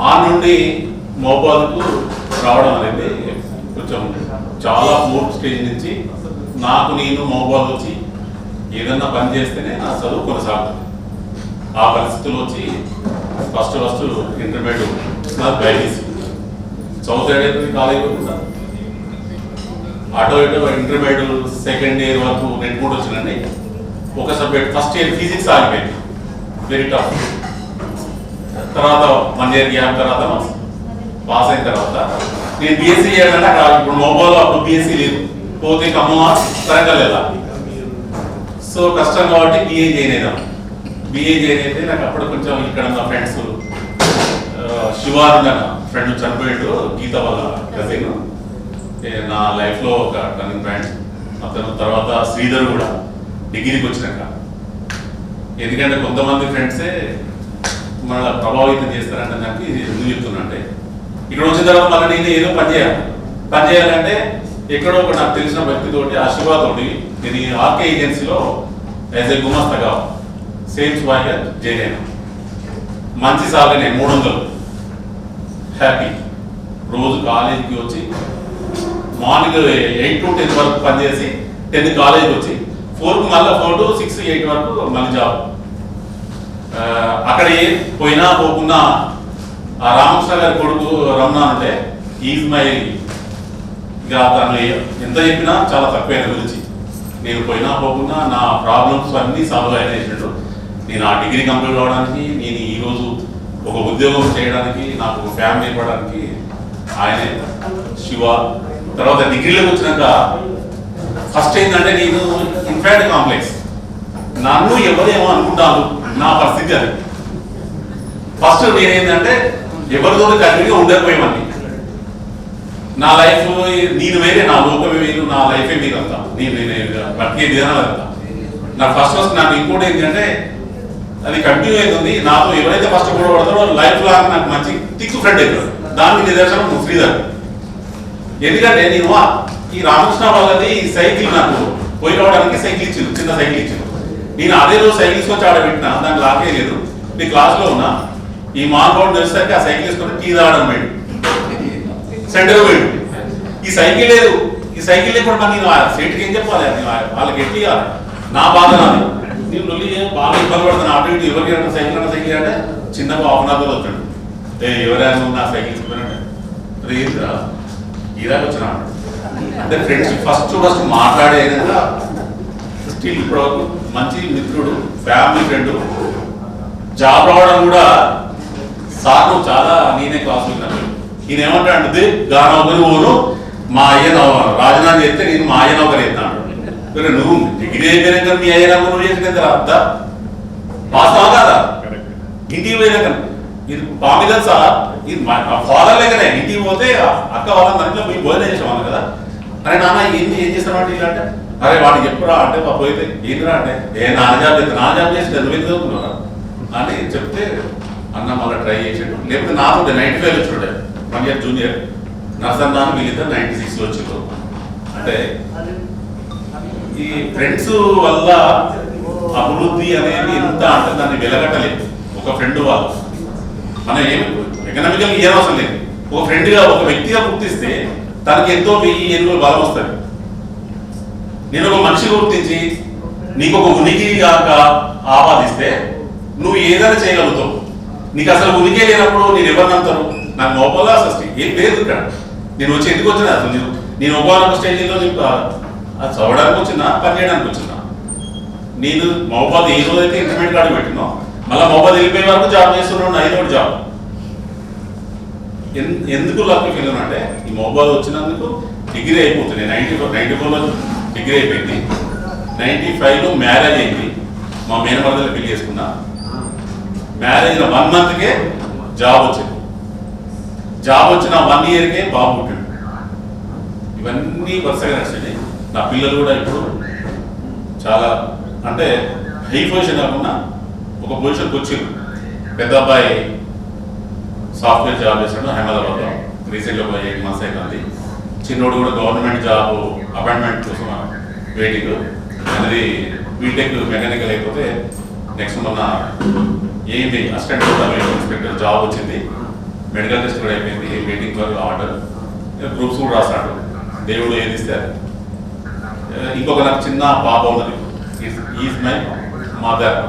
ఆ నుండి మోబాద్కు రావడం అనేది కొంచెం చాలా పూర్తి స్టేజ్ నుంచి నేను మోబాద్ వచ్చి ఏదన్నా పని చేస్తేనే నా చదువు కొనసాగుతుంది. ఆ పరిస్థితుల్లో వచ్చి ఫస్ట్ ఇంటర్మీడియట్ బైపీసీ చదువుతాడు కాలేజ్ కూడా ఆటో ఇంటర్మీడియట్ సెకండ్ ఇయర్ వరకు 2 వచ్చినండి. ఒక సబ్జెక్ట్ ఫస్ట్ ఇయర్ ఫిజిక్స్ ఆగిపోయింది, వెరీ టఫ్. తర్వాత 1 ఇయర్ గ్యాప్ తర్వాత పాస్ అయిన తర్వాత నేను బీఎస్సీ చేయాలంటే అక్కడ ఇప్పుడు మొబైల్ అప్పుడు బీఎస్సీ లేదు, పోతే ఖమ్మం తరంగా లేదా. సో కష్టం కాబట్టి బిఏ జాయిన్ అయితే నాకు అప్పుడు కొంచెం ఇక్కడ ఉన్న ఫ్రెండ్స్ శివారు ఫ్రెండ్ చనిపోయాడు, గీత వాళ్ళ కజిన్, నా లైఫ్లో ఒక టర్నింగ్ పాయింట్. అతను తర్వాత శ్రీధర్ కూడా డిగ్రీకి వచ్చినాక. ఎందుకంటే కొంతమంది ఫ్రెండ్సే మన ప్రభావితం చేస్తారంటే నాకు ఇది ఎందుకు చెప్తున్నా అంటే ఇక్కడ వచ్చిన తర్వాత మళ్ళీ నేను ఏదో పని చేయాలంటే ఎక్కడో ఒక నాకు తెలిసిన వ్యక్తితోటి ఆశీర్వాదోటి నేను ఆర్కే ఏజెన్సీలో యాజ్ ఏ గుమస్తగా సేల్స్ బాయ్గా జాయిన్ అయినా. మంచి సాలరీ 300 హ్యాపీ. రోజు కాలేజీకి వచ్చి మార్నింగ్ 8 to 10 వరకు పనిచేసి 10 కాలేజీకి వచ్చి 4కు మళ్ళీ 4 to 6, 8 వరకు మళ్ళీ జాబ్. అక్కడ పోయినా పోకున్నా ఆ రామకృష్ణ గారి కొడుకు రమణ అంటే ఈజ్ మై, ఇక తను ఎంత చెప్పినా చాలా తక్కువైన గురించి. నేను పోయినా పోకున్నా నా ప్రాబ్లమ్స్ అన్నీ సాల్వ్ అయినాడు. నేను ఆ డిగ్రీ కంప్లీట్ అవ్వడానికి, నేను ఈరోజు ఒక ఉద్యోగం చేయడానికి, నాకు ఒక ఫ్యామిలీ ఇవ్వడానికి ఆయనే శివ. తర్వాత డిగ్రీలోకి వచ్చినాక ఫస్ట్ ఏంటంటే నేను ఇన్ఫాక్ట్ కాంప్లెక్స్, నన్ను ఎవరేమో అనుకుంటాను, నా పరిస్థితి అది. ఫస్ట్ నేనేంటంటే ఎవరితో కంటిన్యూగా ఉండకపోయేవాడిని. నా లైఫ్ నేను వేరే, నా లోకమే వేరు, నా లైఫే మీరంతా, నేను బతికే విధానం అదంతా. నాకు ఫస్ట్ నాకు ఇంకోటి ఏంటంటే అది కంటిన్యూ అవుతుంది. నాతో ఎవరైతే ఫస్ట్ గొడవ పడతారో లైఫ్ లాంగ్ నాకు మంచి టిక్ ఫ్రెండ్ అవుతారు. దానికి నిదర్శనం శ్రీధర్. ఎందుకంటే నేను ఈ రామకృష్ణ వాళ్ళది సైకిల్ నాకు పోయి రావడానికి సైకిల్ ఇచ్చింది, చిన్న సైకిల్ ఇచ్చింది. నేను అదే రోజు సైకిల్ తీసుకొని ఆడబెట్టినా, దానికి లాగే లేదు. నీ క్లాస్లో ఉన్నా ఈ మార్బోర్డ్ తెలిసరికి ఆ సైకిల్ తీసుకొని టీ తాగడం పోయాడు, సెంటర్ పోయాడు. ఈ సైకిల్ లేదు, ఈ సైకిల్ లేకుండా నేను సీట్కి ఏం చెప్పాలి, వాళ్ళకి ఎట్టి నా బాధ నాది. నేను లొల్లి బాగా ఇబ్బంది పడుతున్నా. అటు ఇటు ఎవరికి సైకిల్ అంటే చిన్న బాబునాథ్ వస్తాడు, ఎవరైనా నా సైకిల్ చెప్పానంటే అది ఏంటిరా ఇలాగ వచ్చిన అంటే ఫ్రెండ్షిప్ ఫస్ట్ మాట్లాడేదా స్టిల్ ఇప్పటివరకు మంచి మిత్రుడు, ఫ్యామిలీ ఫ్రెండ్. జాబ్ రావడం కూడా సార్ నువ్వు చాలా నేనే క్లాస్ విన్నాను. ఈయన ఏమంటాడు, గానవకని ఓను మా అయ్య రాజీనామా చేస్తే నేను మా అయ్య నౌకరు ఎత్తాను. నువ్వు డిగ్రీ అయిపోయినాక మీ అయ్య నౌకరు చేసిన వాస్తవం కాదా? ఇంటికి పోయినాక ఇది బాగా తెలుసా, ఇది ఫాదర్ లేకనే ఇంటికి పోతే అక్క వాళ్ళ దాంట్లో పోయి భోజనం చేసేవాళ్ళు కదా. అరే నాన్న ఏం చేస్తామంటే ఇలా అంటే, అరే వాడికి చెప్పురా అంటే పోయితే ఏంటిరా అంటే నాన్న జాబ్ చేస్తే నాన్న జాబ్ చేస్తే ఎందుకు చదువుకున్నారా అని చెప్తే అన్న మళ్ళీ ట్రై చేసాడు. లేకపోతే నాకు 95 వచ్చాడు, 1 year జూనియర్. నర్సన్నాను వీళ్ళిద్దరు 96 వచ్చారు. అంటే ఈ ఫ్రెండ్స్ వల్ల అభివృద్ధి అనేది ఎంత అంటే దాన్ని వెలగట్టలేదు. ఒక ఫ్రెండ్ వాళ్ళు మనం ఏమి ఎకనామికల్ ఏం అవసరం లేదు, ఒక ఫ్రెండ్గా ఒక వ్యక్తిగా గుర్తిస్తే తనకి ఎంతో 1000 బలం వస్తుంది. నేను ఒక మనిషి గుర్తించి నీకు ఒక ఉనికి కాక ఆపాదిస్తే నువ్వు ఏదైనా చేయగలుగుతావు. నీకు అసలు ఉనికి లేనప్పుడు నేను ఎవరు నమ్ముతాను? నాకు మోపాలా అసలు ఏం లేదు ఇక్కడ. నేను వచ్చి ఎందుకు వచ్చినా అసలు నేను ఒకనొక స్టేజ్లో అది చదవడానికి వచ్చినా పని చేయడానికి వచ్చినా. నేను మహబాద్ ఏ రోజైతే ఇంటర్మీడియట్ కార్డు పెట్టినా మళ్ళీ మహబాద్ వెళ్ళిపోయే వరకు జాబ్ చేస్తున్నాను. 5వ జాబ్ ఎందుకు లక్ ఫీల్ అంటే ఈ మహబాద్ వచ్చినందుకు డిగ్రీ అయిపోతుంది. 94లో డిగ్రీ అయిపోయింది. 95లో మ్యారేజ్ అయింది. మా మేనమరదలు పెళ్లి చేసుకున్నా. మ్యారేజ్ 1 monthకే జాబ్ వచ్చింది. జాబ్ వచ్చిన 1 yearకే బాబు పుట్టాడు. ఇవన్నీ వరుసగా నచ్చాయి. నా పిల్లలు కూడా ఇప్పుడు చాలా అంటే హై పొజిషన్ కాకుండా ఒక పొజిషన్కి వచ్చారు. పెద్ద అబ్బాయి సాఫ్ట్వేర్ జాబ్ చేశాడు హైదరాబాద్లో, రీసెంట్గా 8 months అయిపోయింది. చిన్నోడు కూడా గవర్నమెంట్ జాబ్ అపాయింట్మెంట్ కోసం వెయిటింగ్. అనేది బీటెక్ మెకానికల్ అయిపోతే నెక్స్ట్ మొన్న ఏంటి అసిస్టెంట్ ఇన్స్పెక్టర్ జాబ్ వచ్చింది. మెడికల్ టెస్ట్ కూడా అయిపోయింది. Waiting for order. గ్రూప్స్ కూడా రాస్తాడు. దేవుడు ఏది ఇస్తారు. ఇంకొక నాకు చిన్న పాప ఉన్నది. Is my mother.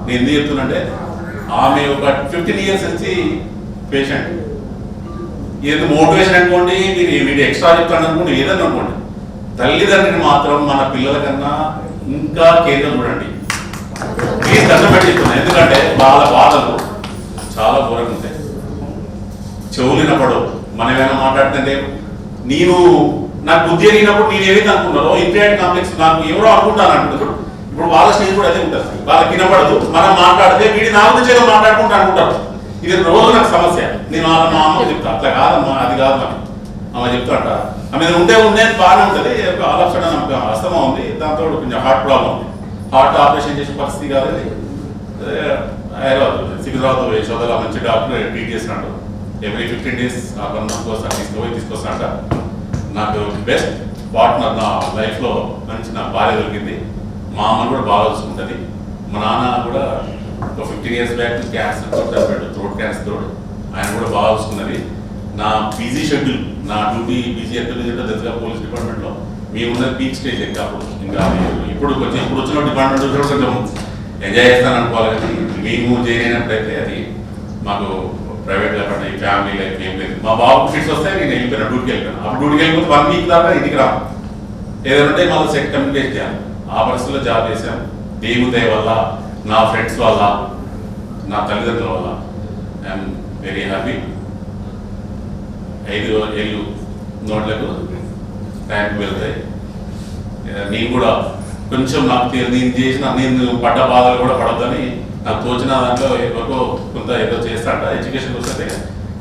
నేను ఎందుకు చెప్తున్నంటే ఆమె ఒక 15 years నుంచి పేషెంట్. ఏదో మోటివేషన్ అనుకోండి, మీరు వీడియో ఎక్స్ట్రా చెప్తాను అనుకోండి, ఏదన్నా అనుకోండి, తల్లిదండ్రుని మాత్రం మన పిల్లల కన్నా ఇంకా కేంద్రం చూడండి. ప్లీజ్ దండం పెట్టి చెప్తున్నాను. ఎందుకంటే వాళ్ళ బాధలు చాలా ఘోరంగా ఉంటాయి. చెవులినప్పుడు మనం ఏమైనా మాట్లాడుతుంటే నేను నాకు బుద్ధి ఎరిగినప్పుడు నేను ఏదైతే అనుకున్నారో ఇన్ఫీరియారిటీ కాంప్లెక్స్ నాకు ఎవరో అనుకుంటాను అంటున్నారు. ఇప్పుడు వాళ్ళ స్టేజ్ కూడా అదే ఉంటుంది. వాళ్ళకి వినపడదు. మనం మాట్లాడితే వీడి నా గురించి ఏదో మాట్లాడుకుంటూ అనుకుంటారు. ఇది రోజు నాకు సమస్య. నేను మా అమ్మకి చెప్తాను, అట్లా కాదమ్మా, అది కాదు అని అమ్మ చెప్తాంట. ఆమె ఉండే బాగానే ఉంటుంది. ఆల్ ఆఫ్ సడన్ నాకు అస్తమా ఉంది, దాంతో కొంచెం హార్ట్ ప్రాబ్లం ఉంది. హార్ట్ ఆపరేషన్ చేసే పరిస్థితి కాదు. హైదరాబాద్ సికింద్రాబాద్ యశోదలో మంచి డాక్టర్ ట్రీట్ చేసినట్టు ఎవ్రీ 15 days ఆ 1 month కోసం తీసుకొస్తానంట. నాకు బెస్ట్ పార్ట్నర్ నా లైఫ్లో మంచి నా భార్య దొరికింది. మా అమ్మని కూడా బాగా చూసుకుంటుంది. మా నాన్న కూడా ఒక 15 years బ్యాక్ క్యాన్సర్తో చనిపోయాడు, థ్రోట్ క్యాన్సర్తో. ఆయన కూడా బాగా చూసుకున్నది. నా బిజీ షెడ్యూల్, నా డ్యూటీ బిజీ షెడ్యూల్ తెలుసుగా పోలీస్ డిపార్ట్మెంట్లో మేము ఉన్నది పీక్ స్టేజ్ ఇంకా. అప్పుడు ఇంకా ఇప్పుడు వచ్చిన డిపార్ట్మెంట్ కొంచెం ఎంజాయ్ చేస్తాను అనుకోవాలి. కానీ మేము చేయనప్పుడైతే అది మాకు ప్రైవేట్ లేకుండా ఈ ఫ్యామిలీ లైఫ్ ఏం లేదు. మా బాబు ఫిట్స్ వస్తే నేను వెళ్ళిపోయాను, డ్యూటీకి వెళ్ళిపోయాను. అప్పుడు డ్యూటీకి వెళ్ళిపోతే 1 week దాకా ఇంటికి రాము. ఏదంటే మళ్ళీ సెట్ కమ్యూనికేట్ చేయాలి. ఆ పరిస్థితుల్లో జాబ్ చేశాను. దేవుడి దయ వల్ల, నా ఫ్రెండ్స్ వల్ల, నా తల్లిదండ్రుల వల్ల ఐఎమ్ వెరీ హ్యాపీ. 5 ఏళ్ళు నోట్లకు టైంకి వెళ్తాయి. నేను కూడా కొంచెం నాకు నేను చేసిన నేను పడ్డ బాధలు కూడా పడద్దని నాకు తోచిన దాంట్లో ఎవరికో కొంత ఏదో చేస్తాంట. ఎడ్యుకేషన్ వస్తే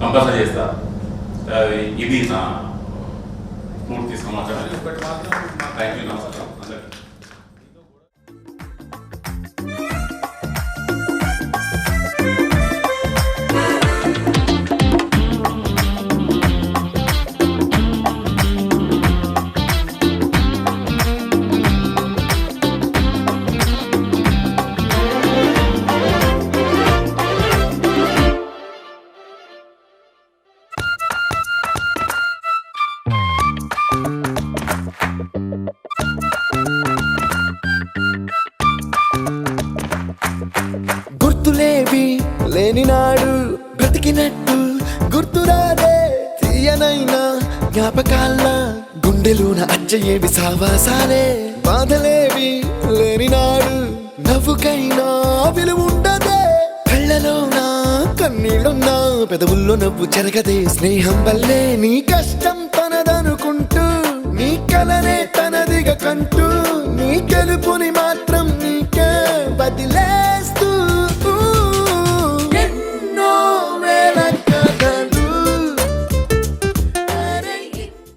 కంపల్సరీ చేస్తా. ఇది నా పూర్తి సమాచారం. Thank you. నమస్కారం అందరికీ. గుర్తులేవి లేని నాడు బ్రతికినట్టు గుర్తురాదే తీయనైనా జ్ఞాపకాల గుండెలోన అచ్చయేవి సావాసాలే. బాధలేవి లేని నాడు నవ్వుకైనా విలువుండదే. కళ్ళలోనా కన్నీళ్ళున్నా పెదవుల్లో నవ్వు చెరగదే. స్నేహం వల్లే నీ కష్టం తనదనుకుంటూ నీ కలనే తనదిగా కంటూ నీ గెలుపుని